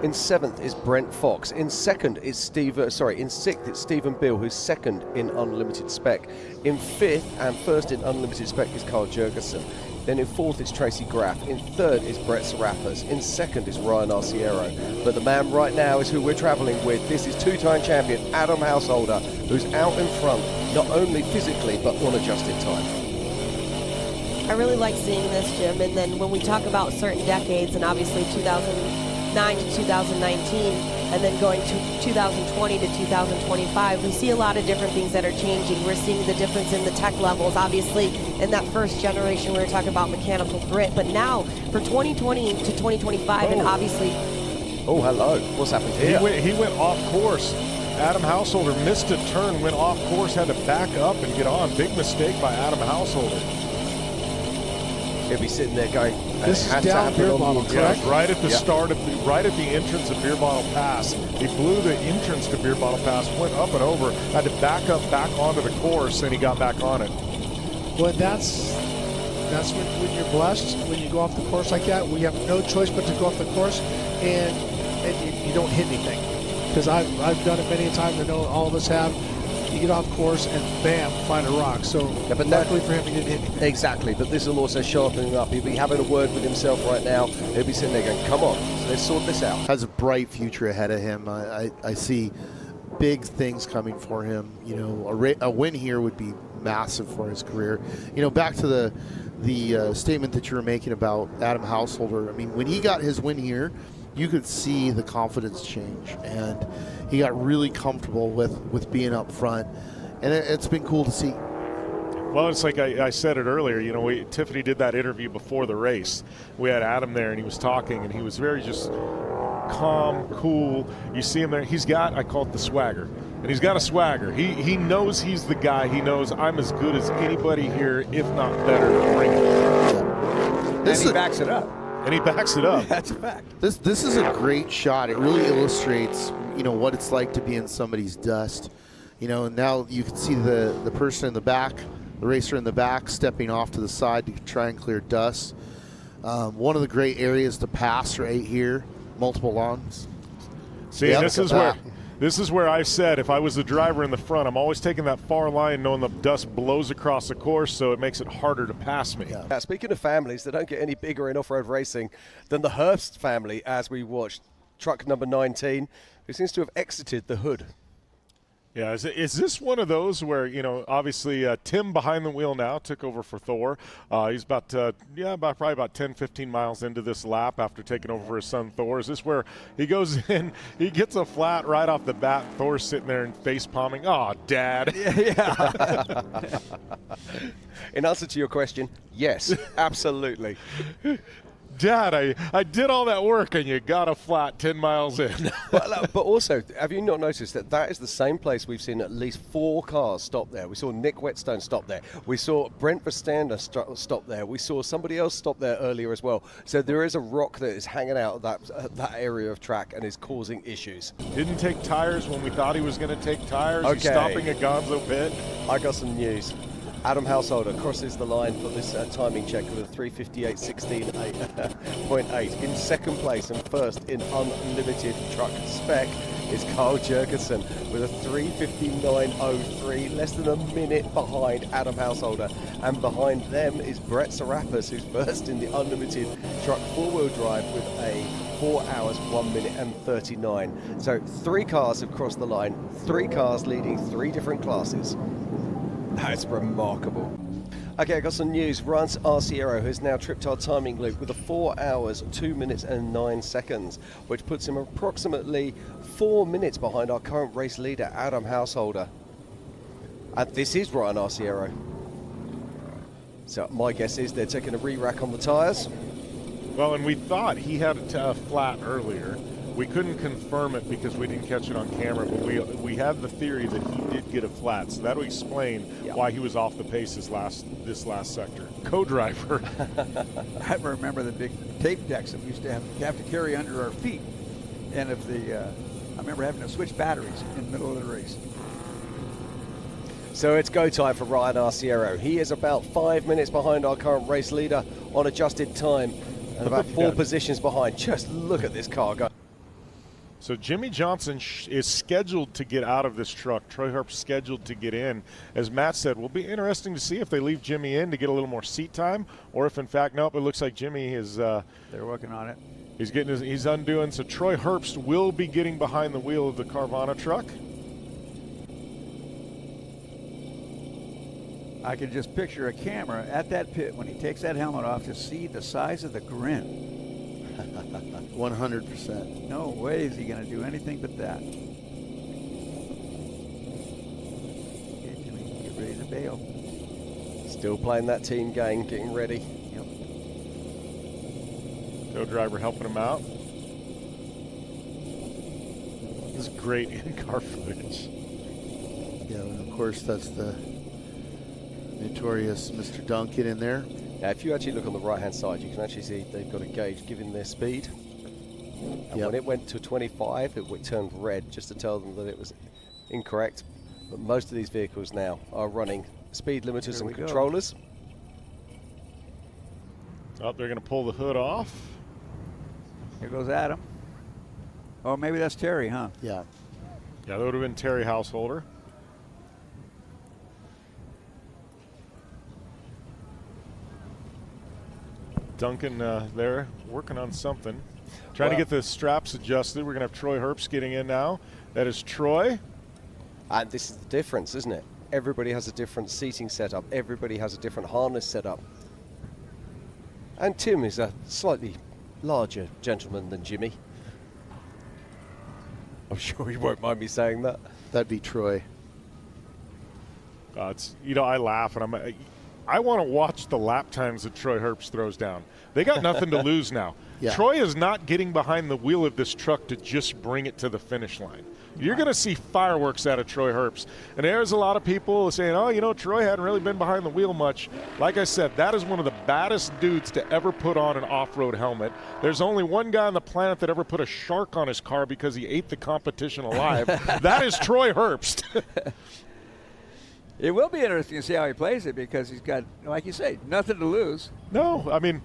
In 7th is Brent Fox. In 2nd is in 6th it's Stephen Bill, who's 2nd in unlimited spec. In 5th and 1st in unlimited spec is Carl Jurgensen. Then in 4th is Tracy Graff. In 3rd is Brett Serapis. In 2nd is Ryan Arciero. But the man right now is who we're travelling with. This is 2-time champion Adam Householder, who's out in front, not only physically, but on adjusted time. I really like seeing this, Jim. And then when we talk about certain decades, and obviously 2009 to 2019, and then going to 2020 to 2025, we see a lot of different things that are changing. We're seeing the difference in the tech levels. Obviously, in that first generation, we were talking about mechanical grit, but now for 2020 to 2025, and obviously... Oh, hello. What's happened here? He went off course. Adam Householder missed a turn, went off course, had to back up and get on. Big mistake by Adam Householder. He'll be sitting there going, this is down Beer Bottle, correct? Yeah, right at the start of right at the entrance of Beer Bottle Pass. He blew the entrance to Beer Bottle Pass, went up and over, had to back up back onto the course, and he got back on it. Well, that's when you're blessed, when you go off the course like that. We have no choice but to go off the course, and you don't hit anything. Because I've done it many times. I know all of us have. You get off course and bam, find a rock. So but luckily for him, he didn't hit anything. Exactly, but this will also sharpen him up. He'll be having a word with himself right now. He'll be sitting there going, come on, let's sort this out. Has a bright future ahead of him. I see big things coming for him. You know, a win here would be massive for his career. You know, back to the statement that you were making about Adam Householder. I mean, when he got his win here, you could see the confidence change, and he got really comfortable with being up front, and it's been cool to see. Well, it's like I said it earlier. You know, Tiffany did that interview before the race. We had Adam there, and he was talking, and he was very just calm, cool. You see him there. He's got, I call it the swagger, and he's got a swagger. He knows he's the guy. He knows I'm as good as anybody here, if not better, to bring it. And he backs it up. And he backs it up. That's a fact. This is a great shot. It really illustrates, you know, what it's like to be in somebody's dust. You know, and now you can see the person in the back, the racer in the back, stepping off to the side to try and clear dust. One of the great areas to pass right here, multiple lawns. See, yeah, this is where I said if I was the driver in the front, I'm always taking that far line knowing the dust blows across the course, so it makes it harder to pass me. Yeah. Speaking of families, they don't get any bigger in off-road racing than the Hurst family, as we watched truck number 19, who seems to have exited the hood. Yeah, is this one of those where, you know, obviously Tim behind the wheel now took over for Thor. He's probably about 10, 15 miles into this lap after taking over for his son Thor. Is this where he goes in, he gets a flat right off the bat, Thor's sitting there and face palming, oh, Dad. Yeah. In answer to your question, yes, absolutely. Dad, I did all that work and you got a flat 10 miles in. But also, have you not noticed that is the same place we've seen at least 4 cars stop there? We saw Nick Whetstone stop there. We saw Brent Verstander stop there. We saw somebody else stop there earlier as well. So there is a rock that is hanging out of that area of track and is causing issues. Didn't take tires when we thought he was going to take tires. Okay. He's stopping a Gonzo pit. I got some news. Adam Householder crosses the line for this timing check with a 3:58.16.8 in second place and first in unlimited truck spec. is Carl Jurgensen with a 3:59.03, less than a minute behind Adam Householder. And behind them is Brett Serapis, who's first in the unlimited truck four-wheel drive with a 4 hours, 1 minute and 39. So 3 cars have crossed the line, 3 cars leading 3 different classes. That's remarkable. Okay, I got some news. Rance Arciero has now tripped our timing loop with a 4 hours, 2 minutes and 9 seconds, which puts him approximately 4 minutes behind our current race leader, Adam Householder. And this is Ryan Arciero. So my guess is they're taking a re-rack on the tyres. Well, and we thought he had a flat earlier. We couldn't confirm it because we didn't catch it on camera, but we have the theory that he did get a flat, so that would explain why he was off the pace this last sector. Co-driver. I remember the big tape decks that we used to have to carry under our feet, and if I remember having to switch batteries in the middle of the race. So it's go time for Ryan Arciero. He is about 5 minutes behind our current race leader on adjusted time, and about 4 positions behind. Just look at this car go. So Jimmy Johnson is scheduled to get out of this truck. Troy Harp's scheduled to get in. As Matt said, will be interesting to see if they leave Jimmy in to get a little more seat time, or if in fact, nope, it looks like Jimmy is. They're working on it. He's undoing. So Troy Herbst will be getting behind the wheel of the Carvana truck. I can just picture a camera at that pit when he takes that helmet off to see the size of the grin. 100%. No way is he going to do anything but that. Okay, Jimmy, get ready to bail. Still playing that team game, getting ready. Yep. Co-driver helping him out. This is great in-car footage. Yeah, and of course that's the notorious Mr. Duncan in there. Now, if you actually look on the right-hand side, you can actually see they've got a gauge giving their speed. And when it went to 25, it turned red just to tell them that it was incorrect. But most of these vehicles now are running speed limiters and controllers. Oh, they're going to pull the hood off. Here goes Adam. Oh, maybe that's Terry, huh? Yeah. Yeah, that would have been Terry Householder. Duncan there working on something. Trying to get the straps adjusted. We're going to have Troy Herbst getting in now. That is Troy. And this is the difference, isn't it? Everybody has a different seating setup. Everybody has a different harness setup. And Tim is a slightly larger gentleman than Jimmy. I'm sure you won't mind me saying that. That'd be Troy. It's, I laugh and I want to watch the lap times that Troy Herbst throws down. They got nothing to lose now. Yeah. Troy is not getting behind the wheel of this truck to just bring it to the finish line. You're going to see fireworks out of Troy Herbst. And there's a lot of people saying, oh, Troy hadn't really been behind the wheel much. Like I said, that is one of the baddest dudes to ever put on an off-road helmet. There's only one guy on the planet that ever put a shark on his car because he ate the competition alive. That is Troy Herbst. It will be interesting to see how he plays it because he's got, like you say, nothing to lose. No, I mean,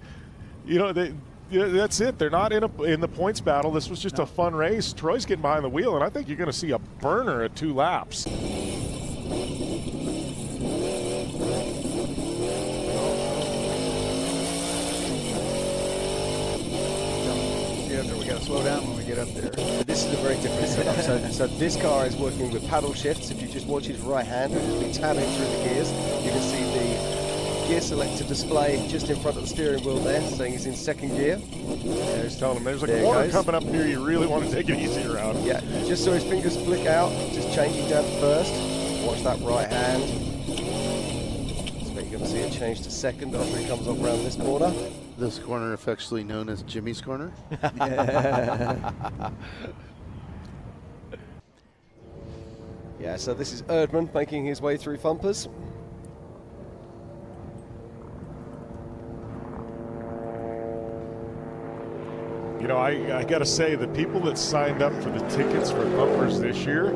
that's it. They're not in the points battle. This was just a fun race. Troy's getting behind the wheel, and I think you're going to see a burner at 2 laps. We got to slow down when we get up there. This is a very different setup. So this car is working with paddle shifts. If you just watch his right hand, it'll be tabbing through the gears. You can see the gear selector display just in front of the steering wheel there, saying he's in 2nd gear. Yeah, he's telling him there's a corner coming up here. You really want to take it easy around. Yeah, just so his fingers flick out, just changing down to 1st. Watch that right hand. So you're going to see it change to 2nd after he comes up around this corner. This corner affectionately known as Jimmy's corner. Yeah, so this is Erdman making his way through Fumpers. I got to say, the people that signed up for the tickets for Bumpers this year,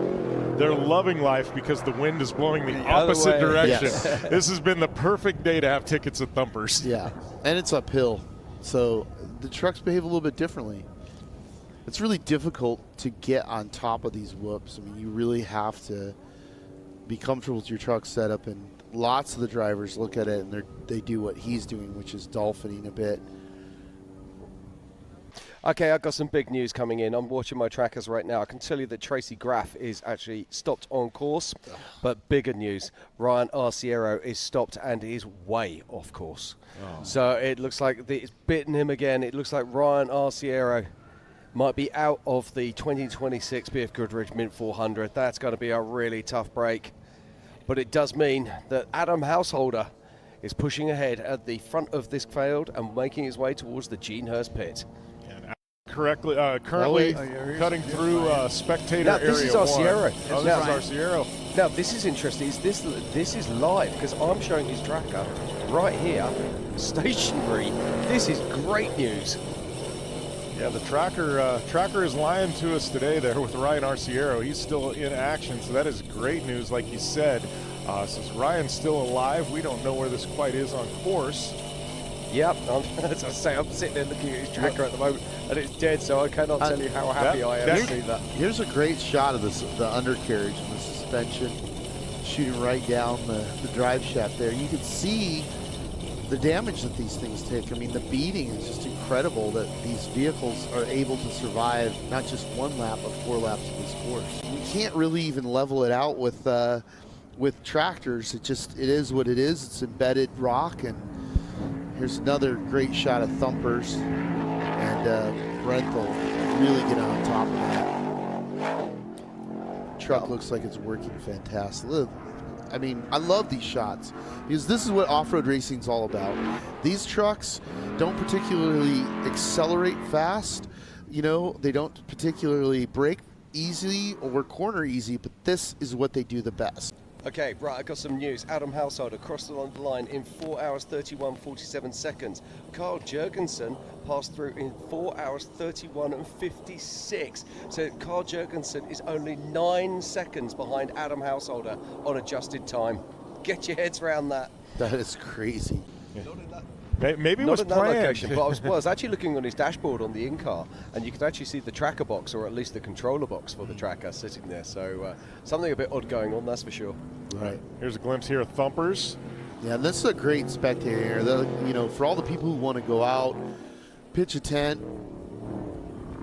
they're loving life because the wind is blowing the opposite direction. Yes. This has been the perfect day to have tickets at Thumpers. Yeah, and it's uphill, so the trucks behave a little bit differently. it's really difficult to get on top of these whoops. I mean, you really have to be comfortable with your truck setup, and lots of the drivers look at it and they do what he's doing, which is dolphining a bit. Okay, I've got some big news coming in. I'm watching my trackers right now. I can tell you that Tracy Graff is actually stopped on course, but bigger news, Ryan Arciero is stopped and is way off course. So it looks like it's bitten him again. It looks like Ryan Arciero might be out of the 2026 BF Goodrich Mint 400. That's going to be a really tough break. But it does mean that Adam Householder is pushing ahead at the front of this field and making his way towards the Gene Hurst pit. Currently cutting through spectator area. Now, this is Arciero. Oh, this is Arciero. Now, this is interesting. This is live because I'm showing his tracker right here, stationary. This is great news. Yeah, the tracker is lying to us today there with Ryan Arciero. He's still in action, so that is great news, like you said. Since Ryan's still alive, we don't know where this quite is on course. Yep, as I say, I'm sitting there looking at his tracker at the moment, and it's dead, so I cannot tell you how happy I am to see that. Here's a great shot of the undercarriage and the suspension shooting right down the drive shaft there. You can see the damage that these things take. I mean, the beating is just incredible that these vehicles are able to survive not just one lap, but 4 laps of this course. You can't really even level it out with tractors. It is what it is. It's embedded rock. And here's another great shot of Thumpers, and Brent will really get on top of that. Truck looks like it's working fantastic. Look, I mean, I love these shots because this is what off-road racing is all about. These trucks don't particularly accelerate fast. You know, they don't particularly brake easily or corner easy, but this is what they do the best. Okay, right, I got some news. Adam Householder crossed the line in 4 hours 31 47 seconds. Carl Jurgensen passed through in 4 hours 31 and 56. So Carl Jurgensen is only 9 seconds behind Adam Householder on adjusted time. Get your heads around that. That is crazy. Yeah. Maybe it Not was in that planned. location, but I was actually looking on his dashboard on the INDYCAR, and you could actually see the tracker box, or at least the controller box for the tracker sitting there. So something a bit odd going on, that's for sure. Right. Here's a glimpse here of Thumpers. Yeah, and this is a great spectator here. You know, for all the people who want to go out, pitch a tent,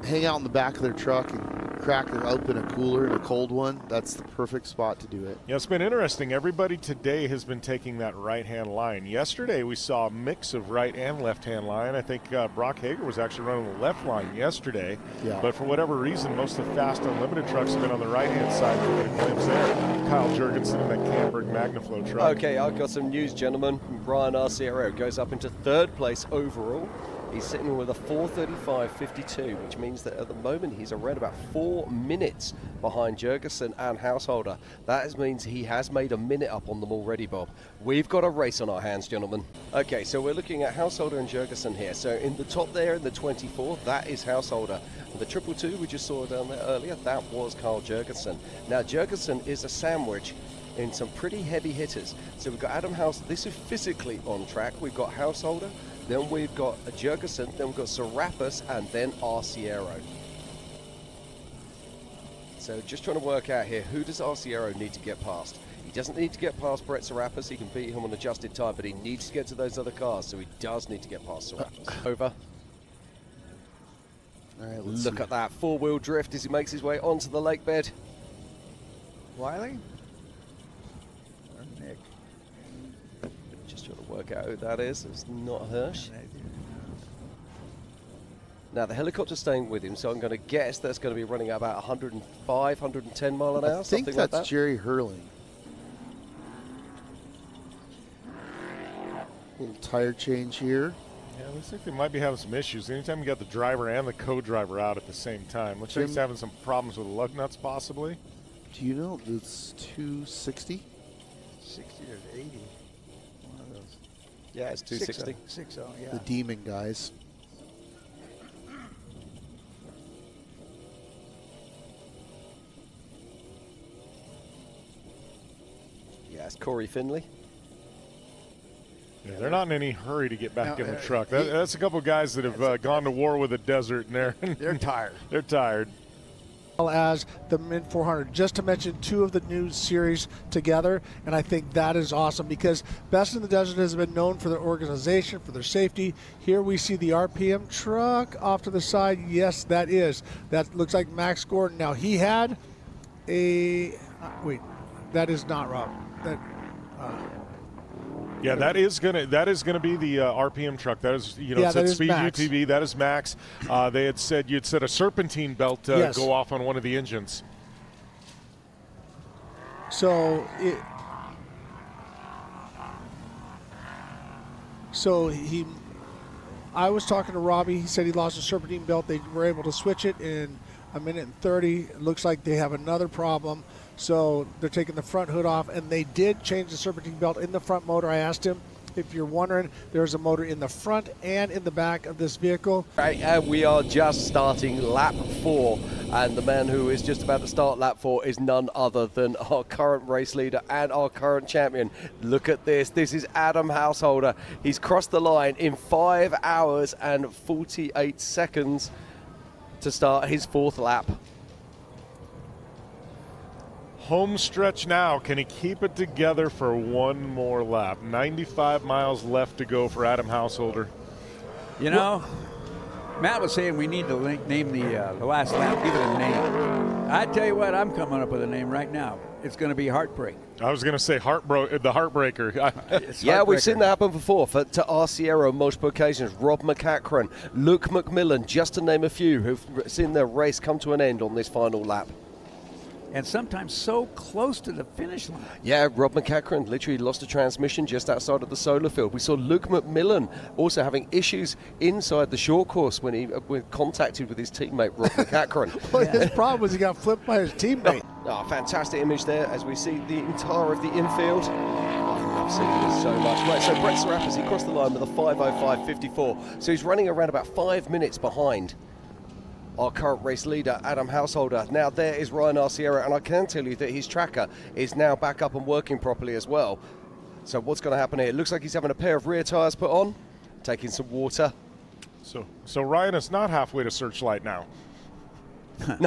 hang out in the back of their truck and crack open a cooler in a cold one, that's the perfect spot to do it. Yeah, it's been interesting. Everybody today has been taking that right-hand line. Yesterday we saw a mix of right and left-hand line. I think Brock Hager was actually running the left line yesterday. Yeah. But for whatever reason, most of the Fast Unlimited trucks have been on the right-hand side. We get a glimpse there. Kyle Jurgensen in that Camberg Magnaflow truck. Okay, I've got some news, gentlemen. Ryan Arciero goes up into 3rd place overall. He's sitting with a 4:35.52, which means that at the moment he's around about 4 minutes behind Jurgensen and Householder. That means he has made a minute up on them already, Bob. We've got a race on our hands, gentlemen. Okay, so we're looking at Householder and Jurgensen here. So in the top there, in the 24, that is Householder. The 222 we just saw down there earlier, that was Carl Jurgensen. Now, Jurgensen is a sandwich in some pretty heavy hitters. So we've got Adam House. This is physically on track. We've got Householder. Then we've got a Jurgensen, then we've got Serapis, and then Arciero. So just trying to work out here, who does Arciero need to get past? He doesn't need to get past Brett Serapis. He can beat him on adjusted time, but he needs to get to those other cars, so he does need to get past Serapis. Over. All right, Look at that four-wheel drift as he makes his way onto the lake bed. Wiley? Or Nick? Just trying to work out who that is. It's not Hirsch. Now, the helicopter's staying with him, so I'm going to guess that's going to be running at about 105, 110 mile an hour, I think something that's like that. Jerry Hurling. Little tire change here. Yeah, looks like they might be having some issues. Anytime you got the driver and the co-driver out at the same time. Looks like he's having some problems with the lug nuts, possibly. Do you know it's 260? 60 or 80. One of those. Yeah, it's 260. 60, yeah. The Demon guys. Yeah, it's Corey Finley. Yeah, they're not in any hurry to get back in the truck. That's a couple guys that have gone to war with the desert, and They're tired. They're tired. As the Mint 400, just to mention two of the new series together, and I think that is awesome because Best in the Desert has been known for their organization, for their safety. Here we see the RPM truck off to the side. Yes, that looks like Max Gordon. Now he had a wait, that is not Rob. Yeah, that is gonna be the RPM truck. That is, it said Speed Max. UTV. That is Max. They had said you'd said a serpentine belt go off on one of the engines. I was talking to Robbie. He said he lost a serpentine belt. They were able to switch it in a minute and 30. It looks like they have another problem. So they're taking the front hood off, and they did change the serpentine belt in the front motor. I asked him, if you're wondering, there's a motor in the front and in the back of this vehicle. Right, and we are just starting lap 4, and the man who is just about to start lap 4 is none other than our current race leader and our current champion. Look at this. This is Adam Householder. He's crossed the line in 5 hours and 48 seconds to start his 4th lap. Home stretch now. Can he keep it together for one more lap? 95 miles left to go for Adam Householder. Matt was saying we need to name the last lap, give it a name. I tell you what, I'm coming up with a name right now. It's going to be Heartbreak. I was going to say the Heartbreaker. Yeah, we've seen that happen before to Arciero on multiple occasions. Rob McCachran, Luke McMillan, just to name a few, who've seen their race come to an end on this final lap. And sometimes so close to the finish line. Yeah, Rob McCachran literally lost a transmission just outside of the solar field. We saw Luke McMillan also having issues inside the short course when he contacted with his teammate, Rob McCachran. Well, his problem was he got flipped by his teammate. Oh, fantastic image there as we see the entire of the infield. I love seeing this so much. Right, so Brett Serapis, he crossed the line with a 5:05.54. So he's running around about 5 minutes behind our current race leader, Adam Householder. Now there is Ryan Arciero, and I can tell you that his tracker is now back up and working properly as well. So what's going to happen here? It looks like he's having a pair of rear tyres put on, taking some water. So Ryan is not halfway to Searchlight now.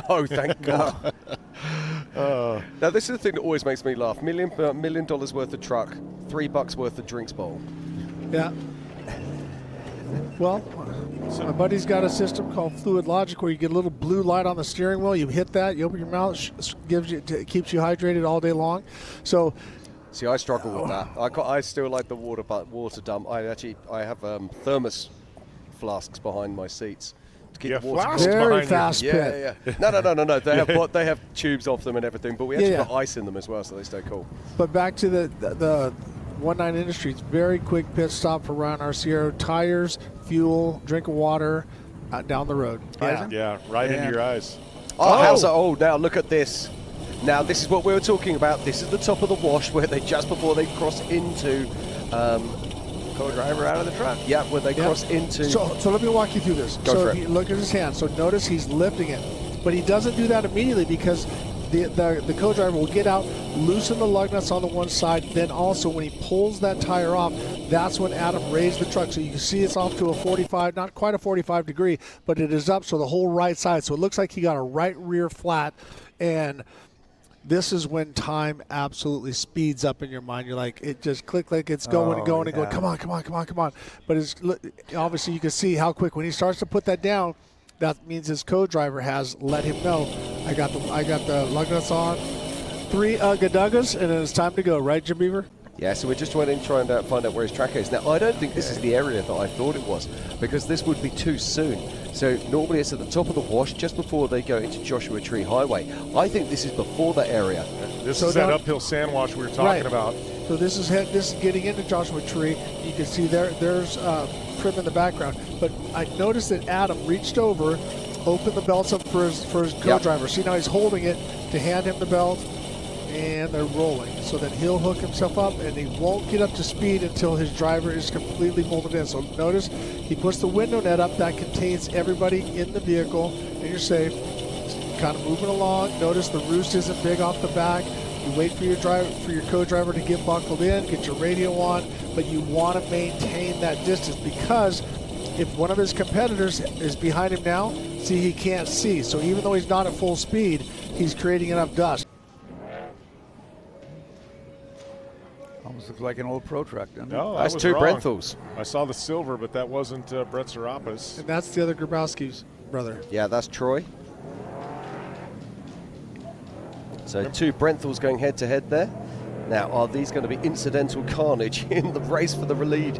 No, thank God. Now this is the thing that always makes me laugh. $1 million worth of truck, $3 worth of drinks bowl. Yeah. Well, my buddy's got a system called Fluid Logic where you get a little blue light on the steering wheel. You hit that, you open your mouth, keeps you hydrated all day long. So, see, I struggle with that. I still like the water dump. I have thermos flasks behind my seats to keep the water. Very fast pit. Yeah. No. They have tubes off them and everything, but we actually put ice in them as well, so they stay cool. But back to the 19 Industries, very quick pit stop for Ryan Arciero. Tires, fuel, drink of water, down the road. Yeah, right into your eyes. Now look at this. Now this is what we were talking about. This is the top of the wash where just before they cross into co-driver out of the truck. Yeah, where they cross into. So let me walk you through this. Look at his hand. So notice he's lifting it, but he doesn't do that immediately because the co-driver will get out, loosen the lug nuts on the one side, then also when he pulls that tire off, that's when Adam raised the truck. So you can see it's off to a 45, not quite a 45 degree, but it is up, so the whole right side. So it looks like he got a right rear flat, and this is when time absolutely speeds up in your mind. You're like, it just click, it's going and going and going. Come on. But it's obviously you can see how quick when he starts to put that down. That means his co-driver has let him know, I got the lug nuts on, 3 Ugga-Duggas, and then it's time to go, right, Jim Beaver? Yeah, so we're just trying to find out where his track is. Now, I don't think this is the area that I thought it was, because this would be too soon. So normally it's at the top of the wash, just before they go into Joshua Tree Highway. I think this is before that area. This is that uphill sand wash we were talking about. So this is getting into Joshua Tree. You can see there's trim in the background. But I noticed that Adam reached over, opened the belts up for his co-driver. See, now he's holding it to hand him the belt, and they're rolling. So that he'll hook himself up, and he won't get up to speed until his driver is completely molded in. So notice he puts the window net up that contains everybody in the vehicle, and you're safe. Kind of moving along. Notice the roost isn't big off the back. You wait for your co-driver to get buckled in, get your radio on, but you want to maintain that distance, because if one of his competitors is behind him now, see, he can't see. So even though he's not at full speed, he's creating enough dust. Almost looks like an old pro truck, doesn't it? No, That's was two wrong. Brenthals. I saw the silver, but that wasn't Brett Serapis. And that's the other Grabowski's brother. Yeah, that's Troy. So two Brenthals going head-to-head there. Now, are these going to be incidental carnage in the race for the lead?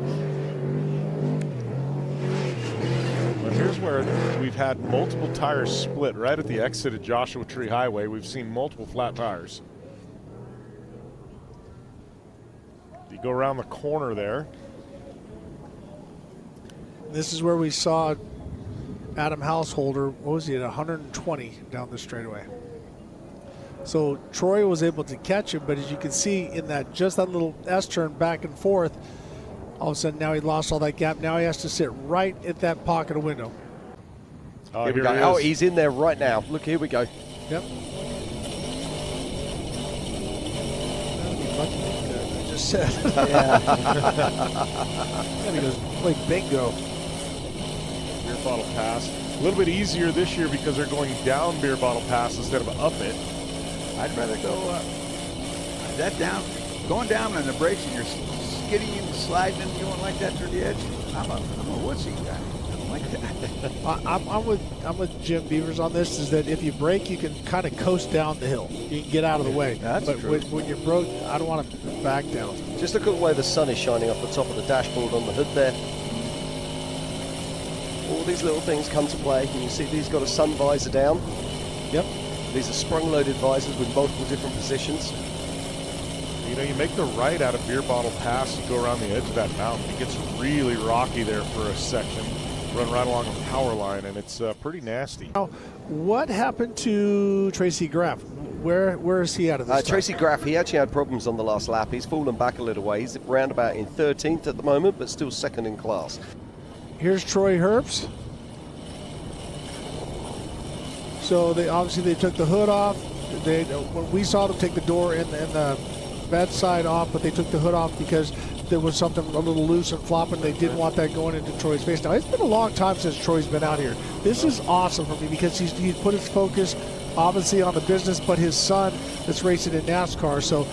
But here's where we've had multiple tires split right at the exit of Joshua Tree Highway. We've seen multiple flat tires. You go around the corner there. This is where we saw Adam Householder, what was he, at 120 down the straightaway. So Troy was able to catch him, but as you can see in that, just that little S-turn back and forth, all of a sudden now he lost all that gap. Now he has to sit right at that pocket of window. Oh, Here we here go. he Oh, is. he's in there right now. Look, here we go. Yep. I just said. Yeah. Gotta go play bingo. Beer bottle pass. A little bit easier this year because they're going down beer bottle pass instead of up it. I'd rather go up. That down, going down on the brakes and you're skidding and sliding and going like that to the edge. I'm a wussy guy. I don't like that. I'm with Jim Beavers on this. Is that if you brake, you can kind of coast down the hill. You can get out of the way. That's but true. when you're broke, I don't want to back down. Just look at the way the sun is shining off the top of the dashboard on the hood there. All these little things come to play. And you see these got a sun visor down. Yep. These are sprung-loaded visors with multiple different positions. You know, you make the right out of beer bottle pass and go around the edge of that mountain. It gets really rocky there for a section. Run right along the power line, and it's pretty nasty. Now, what happened to Tracy Graff? Where is he out of this? Tracy Graff, he actually had problems on the last lap. He's fallen back a little way. He's round about in 13th at the moment, but still second in class. Here's Troy Herbst. So they took the hood off. When we saw them take the door and the bed side off, but they took the hood off because there was something a little loose and flopping. They didn't want that going into Troy's face. Now, it's been a long time since Troy's been out here. This is awesome for me because he's put his focus obviously on the business, but his son that's racing in NASCAR. So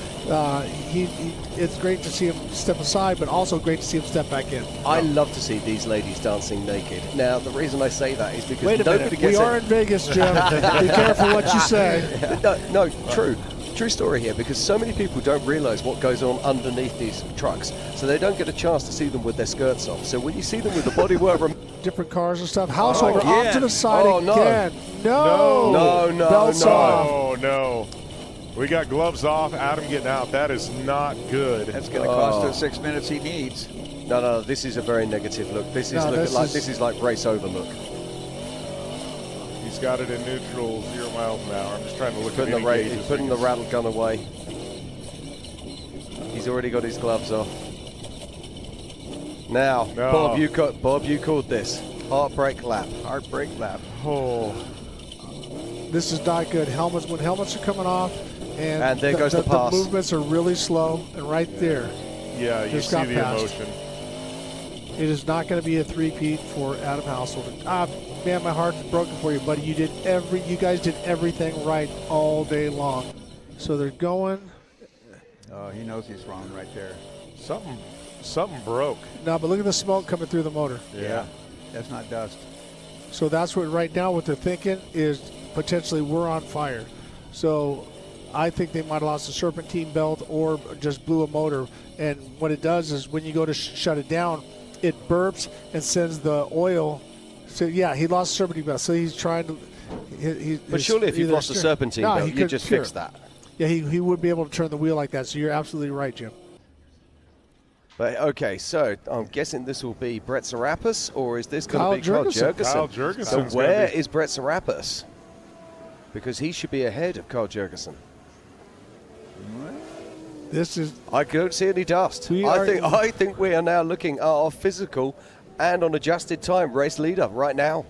it's great to see him step aside, but also great to see him step back in. I love to see these ladies dancing naked. Now, the reason I say that is because Wait a minute, we are in Vegas, Jim. Be careful what you say. No, true. True story here, because so many people don't realize what goes on underneath these trucks, so they don't get a chance to see them with their skirts off. So when you see them with the bodywork, different cars and stuff. Householder again. off to the side no. again. No. Belts off. Oh, no. We got gloves off. Adam getting out. That is not good. That's going to cost us 6 minutes he needs. No, this is a very negative look. This is like race over look. He's got it in neutral, 0 miles an hour. I'm just trying to look at He's putting the rattle gun away. He's already got his gloves off. Now, No. Bob, you called this. Heartbreak lap. Heartbreak lap. Oh, This is not good. When helmets are coming off, and there goes the pass. The movements are really slow, and right there, yeah, you just see got the passed. emotion. it is not going to be a three-peat for Adam Householder. Man, my heart's broken for you, buddy. You guys did everything right all day long. So they're going. Oh, he knows he's wrong right there. Something broke. No, but look at the smoke coming through the motor. Yeah. That's not dust. So that's what right now what they're thinking is potentially we're on fire. So I think they might have lost a serpentine belt or just blew a motor. And what it does is when you go to shut it down, it burps and sends the oil. So yeah, he lost the serpentine belt. So he's trying to. But surely if you've lost a serpentine belt, you just fix that. Yeah, he would be able to turn the wheel like that. So you're absolutely right, Jim. But okay, so I'm guessing this will be Brett Serapis, or is this going to be Kyle Jurgensen? Kyle Jurgensen. So where is Brett Serapis? Because he should be ahead of Kyle Jurgensen. This is. I don't see any dust. I think we are now looking at our physical and on adjusted time race leader right now.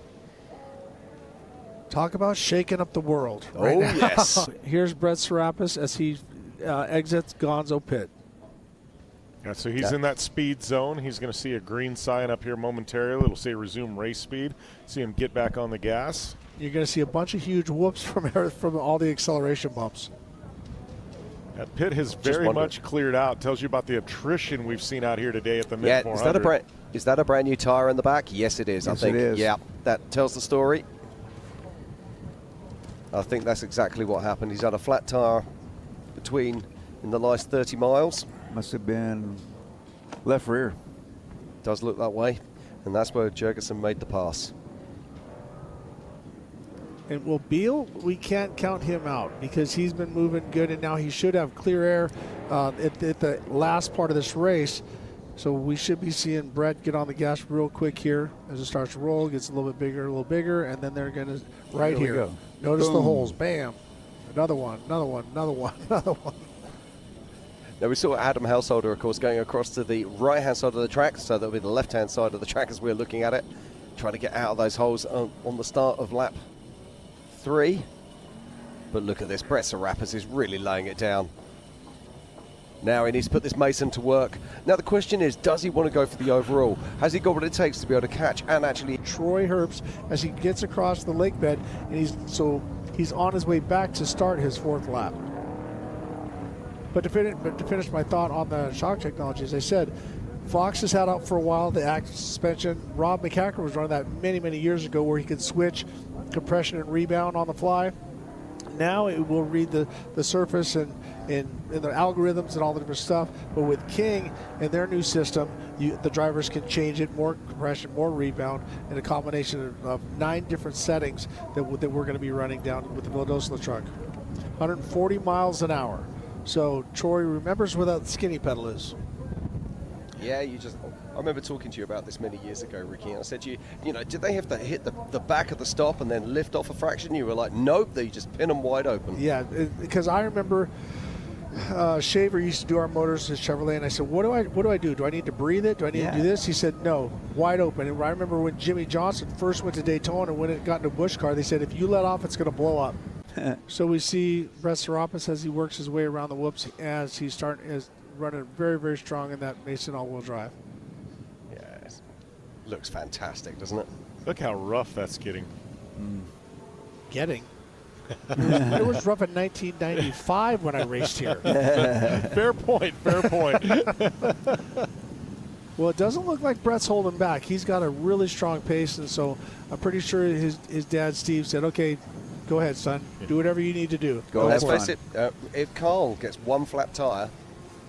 Talk about shaking up the world. Oh, yes. Here's Brett Serapis as he exits Gonzo pit. Yeah, so he's in that speed zone. He's going to see a green sign up here momentarily. It'll say resume race speed. See him get back on the gas. You're going to see a bunch of huge whoops from all the acceleration bumps. That pit has very much cleared out. Tells you about the attrition we've seen out here today at the mid 400. Is that a brand new tire in the back? Yes, it is. Yes, I think. it is. Yeah, that tells the story. I think that's exactly what happened. He's had a flat tire in the last 30 miles. Must have been left rear. Does look that way. And that's where Jurgensen made the pass. And well, Beal, we can't count him out because he's been moving good, and now he should have clear air at the last part of this race. So we should be seeing Brett get on the gas real quick here as it starts to roll, gets a little bit bigger, and then they're going to here. Notice the holes. Bam. Another one. Now we saw Adam Householder, of course, going across to the right-hand side of the track, so that'll be the left-hand side of the track as we're looking at it, trying to get out of those holes on the start of lap 3. But look at this, Brett Serapis is really laying it down. Now he needs to put this Mason to work. Now the question is, does he want to go for the overall? Has he got what it takes to be able to catch and actually... Troy Herbst, as he gets across the lake bed, and he's on his way back to start his 4th lap. But to finish my thought on the shock technology, as I said, Fox has had out for a while the active suspension. Rob McCacker was running that many years ago where he could switch compression and rebound on the fly. Now it will read the surface and the algorithms and all the different stuff. But with King and their new system, the drivers can change it, more compression, more rebound, and a combination of 9 different settings that we're going to be running down with the Villadosla truck. 140 miles an hour. So Troy remembers where that skinny pedal is. Yeah, I remember talking to you about this many years ago, Ricky, and I said to you, did they have to hit the back of the stop and then lift off a fraction? You were like, nope, they just pin them wide open. Yeah, because I remember Shaver used to do our motors at Chevrolet, and I said, what do I do? Do I need to breathe it? Do I need to do this? He said, no, wide open. And I remember when Jimmy Johnson first went to Daytona, when it got into a Busch car, they said, if you let off, it's going to blow up. So we see Brett Serapis as he works his way around the whoops as he's running very strong in that Mason all-wheel drive. Yes, looks fantastic, doesn't it? Look how rough that's getting. It was rough in 1995 when I raced here. Fair point. Well, it doesn't look like Brett's holding back. He's got a really strong pace, and so I'm pretty sure his dad Steve said, okay, go ahead, son. Do whatever you need to do. Let's face it, if Carl gets one flat tire,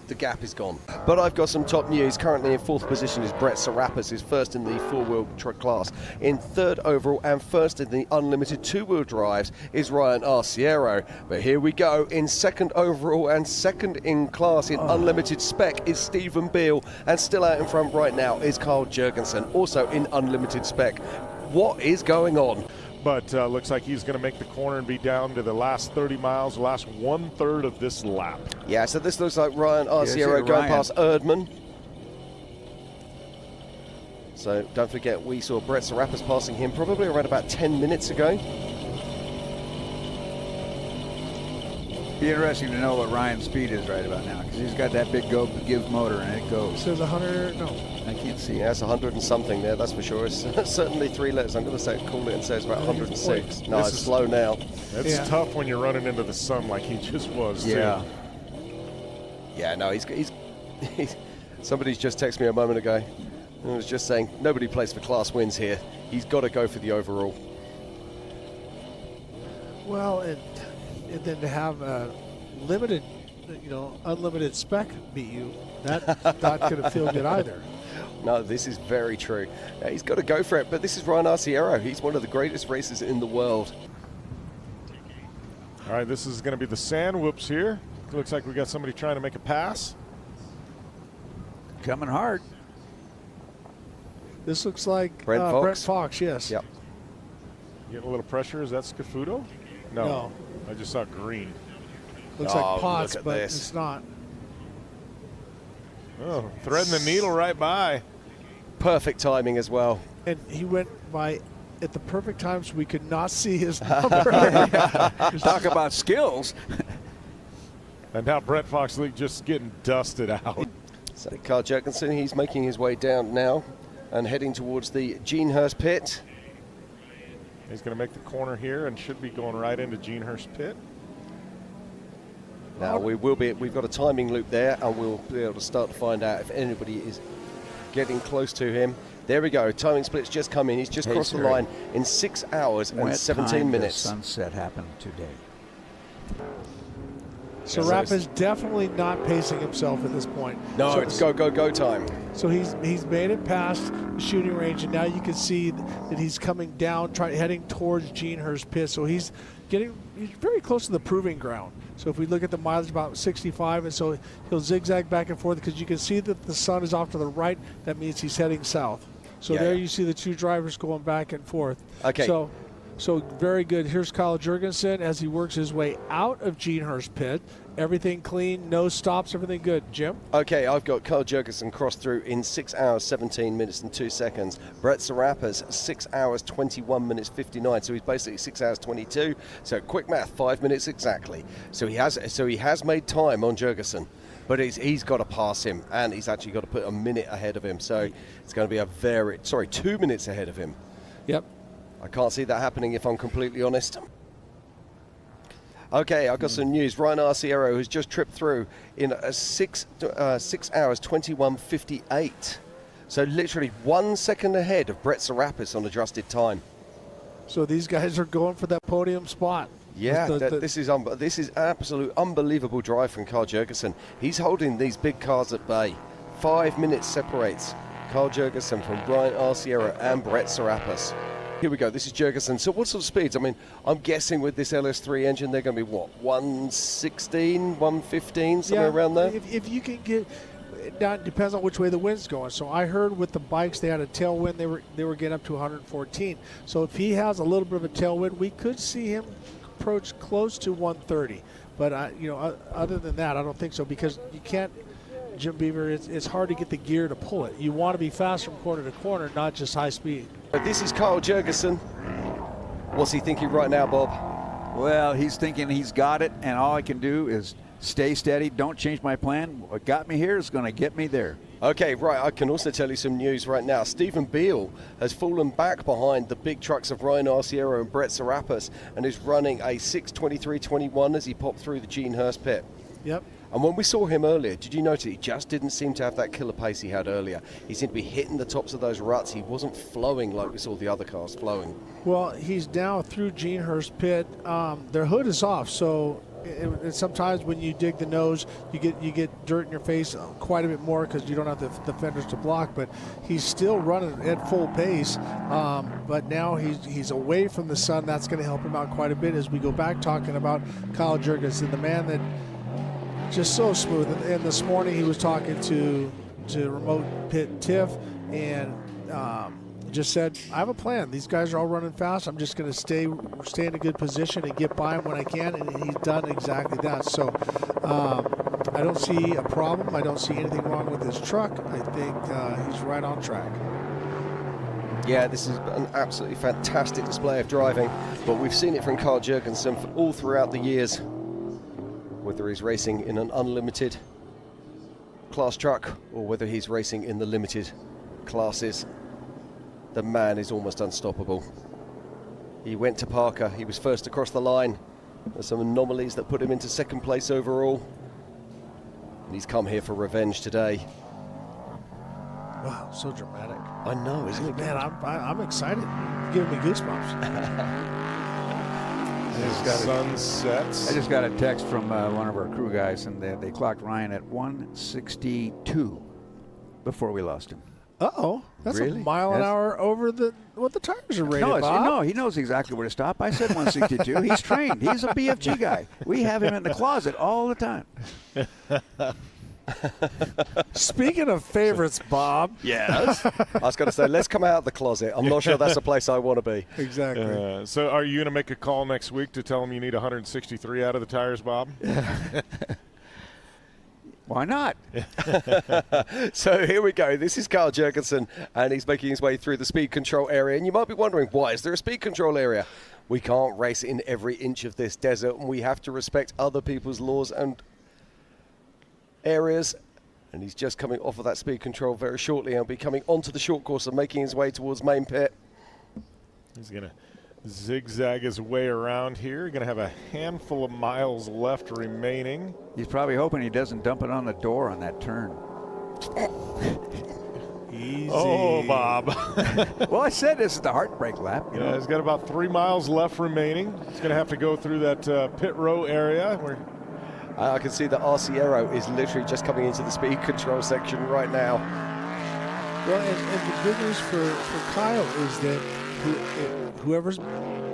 the gap is gone. But I've got some top news. Currently in 4th position is Brett Serapis, who's first in the 4-wheel truck class. In 3rd overall and first in the unlimited 2-wheel drives is Ryan Arciero. But here we go. In 2nd overall and 2nd in class in unlimited spec is Stephen Beal. And still out in front right now is Carl Jurgensen, also in unlimited spec. What is going on? But looks like he's going to make the corner and be down to the last 30 miles, the last 1/3 of this lap. Yeah, so this looks like Ryan Arciero going past Erdman. So don't forget, we saw Brett Serapis passing him probably around about 10 minutes ago. Be interesting to know what Ryan's speed is right about now, because he's got that big give motor and it goes. It says 100, no. I can't see. Yeah, it's 100 and something there, that's for sure. It's certainly 3 letters. I'm going to say, call it and say it's about 106. No, it's slow now. It's tough when you're running into the sun like he just was, too. Yeah, no, he's somebody's just texted me a moment ago and was just saying, nobody plays for class wins here. He's got to go for the overall. Well, and then to have a limited, unlimited spec beat you, that's not going to feel good either. No, this is very true. He's got to go for it, but this is Ryan Arciero. He's one of the greatest racers in the world. All right, this is going to be the sand whoops here. Looks like we got somebody trying to make a pass. Coming hard. This looks like Brent Fox, yes. Yep. Getting a little pressure. Is that Scafuto? No. I just saw green. Looks like Potts, but it's not. Oh, threading the needle right by. Perfect timing as well. And he went by at the perfect time so we could not see his number. Talk about skills. And now Brett Foxley just getting dusted out. So Carl Jurgensen, he's making his way down now and heading towards the Gene Hurst pit. He's going to make the corner here and should be going right into Gene Hurst pit. Now we've got a timing loop there, and we'll be able to start to find out if anybody is getting close to him. There we go. Timing split's just come in. He's just crossed the line in 6 hours and 17 minutes. Sunset happened today. So Rapp is definitely not pacing himself at this point. No, so, it's go time. So he's made it past the shooting range, and now you can see that he's coming down, heading towards Gene Hurst pit. So he's very close to the proving ground. So if we look at the mileage, about 65, and so he'll zigzag back and forth because you can see that the sun is off to the right. That means he's heading south. So there you see the two drivers going back and forth. Okay. So very good. Here's Kyle Jurgensen as he works his way out of Gene Hurst pit. Everything clean, no stops, everything good. Jim? Okay, I've got Kyle Jurgensen crossed through in 6 hours, 17 minutes and 2 seconds. Brett Serapis, 6 hours, 21 minutes, 59. So he's basically 6 hours, 22. So quick math, 5 minutes exactly. So he has made time on Jurgensen. But he's got to pass him, and he's actually got to put a minute ahead of him. So it's going to be 2 minutes ahead of him. Yep. I can't see that happening if I'm completely honest. Okay, I've got some news. Ryan Arciero has just tripped through in 6 hours, 21:58. So literally 1 second ahead of Brett Serapis on adjusted time. So these guys are going for that podium spot. Yeah, this is absolute unbelievable drive from Carl Jurgensen. He's holding these big cars at bay. 5 minutes separates Carl Jurgensen from Ryan Arciero and Brett Serapis. Here we go. This is Jurgensen. So what sort of speeds? I mean, I'm guessing with this LS3 engine, they're going to be what, 116, 115, somewhere around there? If you can get, now it depends on which way the wind's going. So I heard with the bikes, they had a tailwind. They were getting up to 114. So if he has a little bit of a tailwind, we could see him approach close to 130. But other than that, I don't think so, because you can't. Jim Beaver, it's hard to get the gear to pull it. You want to be fast from corner to corner, not just high speed. This is Kyle Jurgensen. What's he thinking right now, Bob? Well, he's thinking he's got it, and all I can do is stay steady, don't change my plan. What got me here is going to get me there. Okay, right, I can also tell you some news right now. Stephen Beal has fallen back behind the big trucks of Ryan Arciero and Brett Serapis and is running a 6:23.21 as he popped through the Gene Hurst pit. Yep. And when we saw him earlier, did you notice he just didn't seem to have that killer pace he had earlier? He seemed to be hitting the tops of those ruts. He wasn't flowing like we saw the other cars flowing. Well, he's now through Gene Hurst pit. Their hood is off, so sometimes when you dig the nose, you get dirt in your face quite a bit more because you don't have the fenders to block. But he's still running at full pace. But now he's away from the sun. That's going to help him out quite a bit as we go back talking about Kyle Jurgensen, the man that. Just so smooth. And this morning he was talking to remote pit Tiff and just said, I have a plan. These guys are all running fast. I'm just going to stay in a good position and get by him when I can. And he's done exactly that. So I don't see a problem. I don't see anything wrong with his truck. I think he's right on track. Yeah, this is an absolutely fantastic display of driving. But we've seen it from Carl Jurgensen all throughout the years. Whether he's racing in an unlimited class truck or whether he's racing in the limited classes, the man is almost unstoppable. He went to Parker, he was first across the line. There's some anomalies that put him into second place overall. And he's come here for revenge today. Wow, so dramatic. I know, isn't it? Man, I'm excited. It's giving me goosebumps. Sunsets. I just got a text from one of our crew guys, and they clocked Ryan at 162 before we lost him. Uh-oh. That's really? A mile an hour over what the tires are rated, Bob. No, he knows exactly where to stop. I said 162. He's trained. He's a BFG guy. We have him in the closet all the time. Speaking of favorites, Bob. Yes. I was going to say, let's come out of the closet. I'm not sure that's a place I want to be. Exactly. So are you going to make a call next week to tell him you need 163 out of the tires, Bob? Why not? So here we go. This is Kyle Jurgensen, and he's making his way through the speed control area. And you might be wondering, why is there a speed control area? We can't race in every inch of this desert, and we have to respect other people's laws and areas. And he's just coming off of that speed control very shortly and will be coming onto the short course and making his way towards main pit. He's going to zigzag his way around here. Going to have a handful of miles left remaining. He's probably hoping he doesn't dump it on the door on that turn. Easy. Oh, Bob. Well, I said this is the heartbreak lap. Yeah, he's got about 3 miles left remaining. He's going to have to go through that pit row area where I can see that Arciero is literally just coming into the speed control section right now. Well, and the good news for Kyle is that whoever's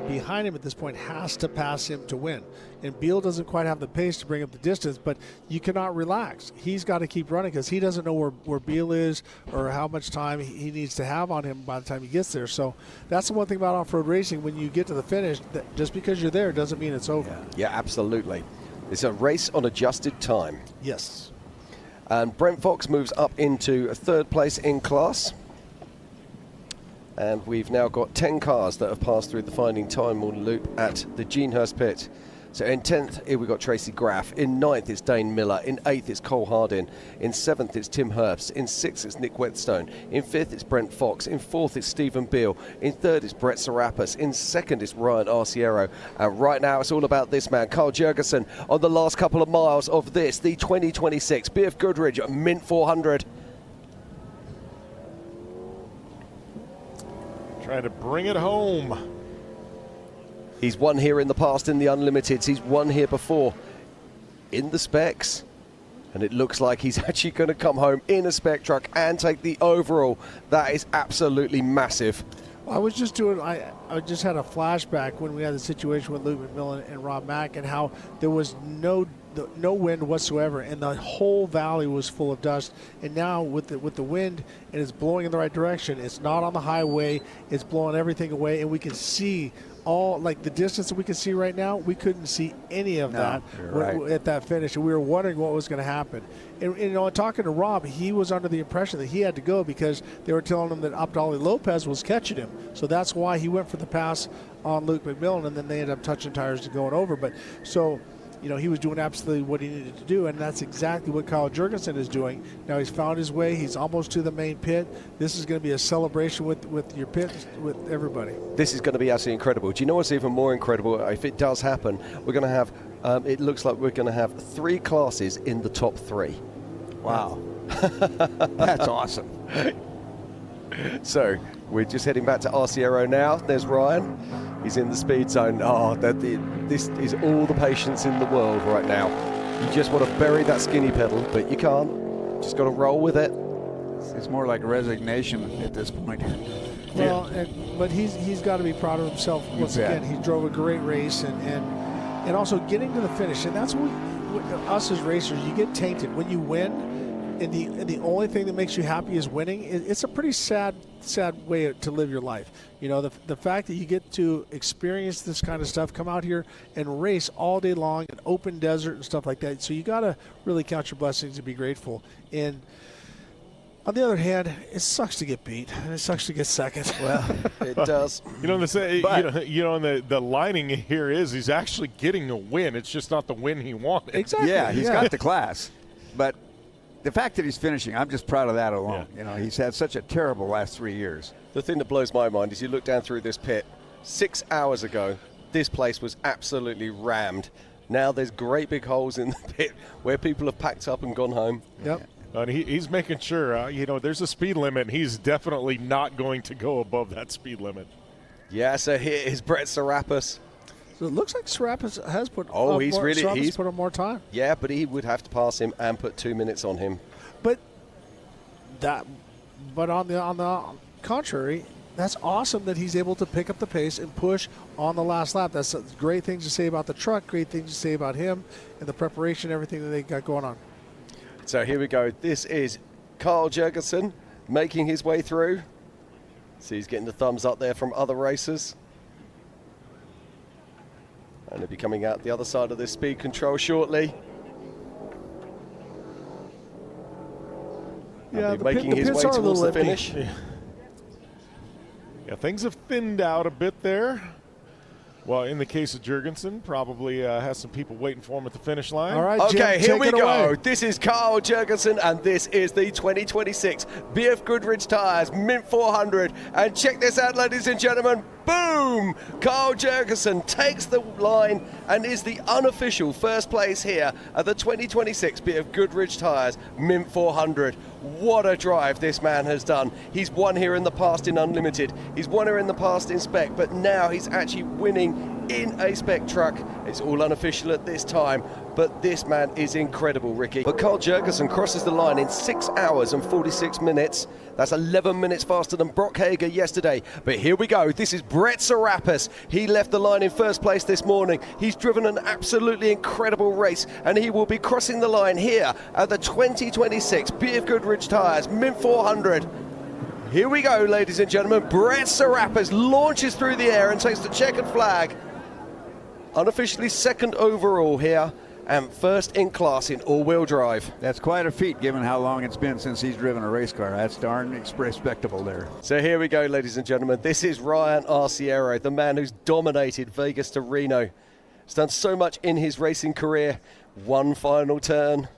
behind him at this point has to pass him to win. And Beal doesn't quite have the pace to bring up the distance, but you cannot relax. He's got to keep running because he doesn't know where Beal is or how much time he needs to have on him by the time he gets there. So that's the one thing about off-road racing. When you get to the finish, that just because you're there doesn't mean it's over. Yeah, absolutely. It's a race on adjusted time. Yes. And Brent Fox moves up into third place in class. And we've now got 10 cars that have passed through the finding time loop at the Genehurst pit. So in 10th, here we've got Tracy Graff. In 9th, it's Dane Miller. In 8th, it's Cole Hardin. In 7th, it's Tim Herbst. In 6th, it's Nick Whetstone. In 5th, it's Brent Fox. In 4th, it's Stephen Beal. In 3rd, it's Brett Serapis. In 2nd, it's Ryan Arciero. And right now, it's all about this man, Carl Jurgensen, on the last couple of miles of this, the 2026 BF Goodrich Mint 400. trying to bring it home. He's won here in the past in the Unlimiteds. He's won here before in the specs. And it looks like he's actually going to come home in a spec truck and take the overall. That is absolutely massive. I was just doing, I just had a flashback when we had the situation with Luke McMillan and Rob Mack and how there was no wind whatsoever and the whole valley was full of dust. And now with the wind and it's blowing in the right direction, it's not on the highway, it's blowing everything away, and we can see all, like the distance that we can see right now, we couldn't see any of that at that finish, and we were wondering what was going to happen. And you know, talking to Rob, he was under the impression that he had to go because they were telling him that Abdali Lopez was catching him, so that's why he went for the pass on Luke McMillan, and then they ended up touching tires to going over. But so, you know, he was doing absolutely what he needed to do, and that's exactly what Kyle Jurgensen is doing. Now he's found his way. He's almost to the main pit. This is going to be a celebration with your pit, with everybody. This is going to be absolutely incredible. Do you know what's even more incredible? If it does happen, we're going to have, it looks like we're going to have 3 classes in the top 3. Wow. That's awesome. So we're just heading back to Arciero now. There's Ryan. He's in the speed zone. Oh, this is all the patience in the world right now. You just want to bury that skinny pedal, but you can't. Just got to roll with it. It's more like resignation at this point. Well, but he's got to be proud of himself once again. He drove a great race and also getting to the finish. And that's what us as racers, you get tainted when you win. And the only thing that makes you happy is winning. It's a pretty sad way to live your life. You know, the fact that you get to experience this kind of stuff, come out here and race all day long in open desert and stuff like that. So you got to really count your blessings and be grateful. And on the other hand, it sucks to get beat and it sucks to get second. Well, it does. You know, the lining here is he's actually getting a win. It's just not the win he wanted. Exactly. Yeah, he's got the class, but the fact that he's finishing, I'm just proud of that alone. Yeah. You know, he's had such a terrible last 3 years. The thing that blows my mind is you look down through this pit. 6 hours ago, this place was absolutely rammed. Now there's great big holes in the pit where people have packed up and gone home. Yep. And he's making sure, there's a speed limit, and he's definitely not going to go above that speed limit. Yeah, so here is Brett Serapis. So it looks like Serapis has put he's put on more time. Yeah, but he would have to pass him and put 2 minutes on him. But on the contrary, that's awesome that he's able to pick up the pace and push on the last lap. That's great things to say about the truck, great things to say about him and the preparation, everything that they got going on. So here we go. This is Carl Jurgensen making his way through. So he's getting the thumbs up there from other racers. And he'll be coming out the other side of this speed control shortly. Yeah, making his way towards the finish. Yeah, things have thinned out a bit there. Well, in the case of Jurgensen, probably has some people waiting for him at the finish line. All right, Okay, Jim, here we take it go. away. This is Carl Jurgensen, and this is the 2026 BF Goodrich Tires Mint 400. And check this out, ladies and gentlemen. Boom! Carl Jurgensen takes the line and is the unofficial first place here at the 2026 BF Goodrich Tires Mint 400. What a drive this man has done. He's won here in the past in Unlimited. He's won here in the past in Spec, but now he's actually winning in a Spec truck. It's all unofficial at this time, but this man is incredible, Ricky. But Carl Jurgensen crosses the line in 6 hours and 46 minutes. That's 11 minutes faster than Brock Hager yesterday. But here we go. This is Brett Serapis. He left the line in first place this morning. He's driven an absolutely incredible race, and he will be crossing the line here at the 2026 BF Goodrich Tires Mint 400. Here we go, ladies and gentlemen. Brett Serapis launches through the air and takes the checkered flag. Unofficially second overall here, and first in class in all-wheel drive. That's quite a feat given how long it's been since he's driven a race car. That's darn respectable there. So here we go, ladies and gentlemen. This is Ryan Arciero, the man who's dominated Vegas to Reno. He's done so much in his racing career. One final turn,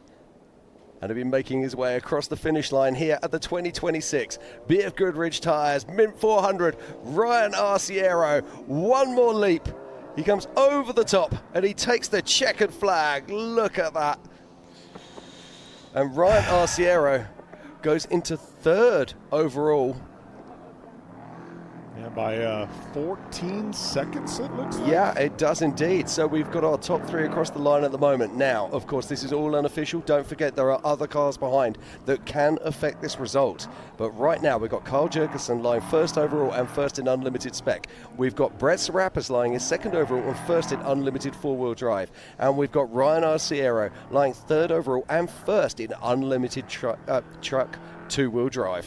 and he'll be making his way across the finish line here at the 2026 BF Goodrich Tires Mint 400. Ryan Arciero, one more leap. He comes over the top and he takes the checkered flag. Look at that. And Ryan Arciero goes into third overall. Yeah, by 14 seconds, it looks like. Yeah, it does indeed. So we've got our top three across the line at the moment. Now, of course, this is all unofficial. Don't forget there are other cars behind that can affect this result. But right now, we've got Carl Jurgensen lying first overall and first in Unlimited Spec. We've got Brett Serapis lying in second overall and first in Unlimited four-wheel drive. And we've got Ryan Arciero lying third overall and first in Unlimited truck two-wheel drive.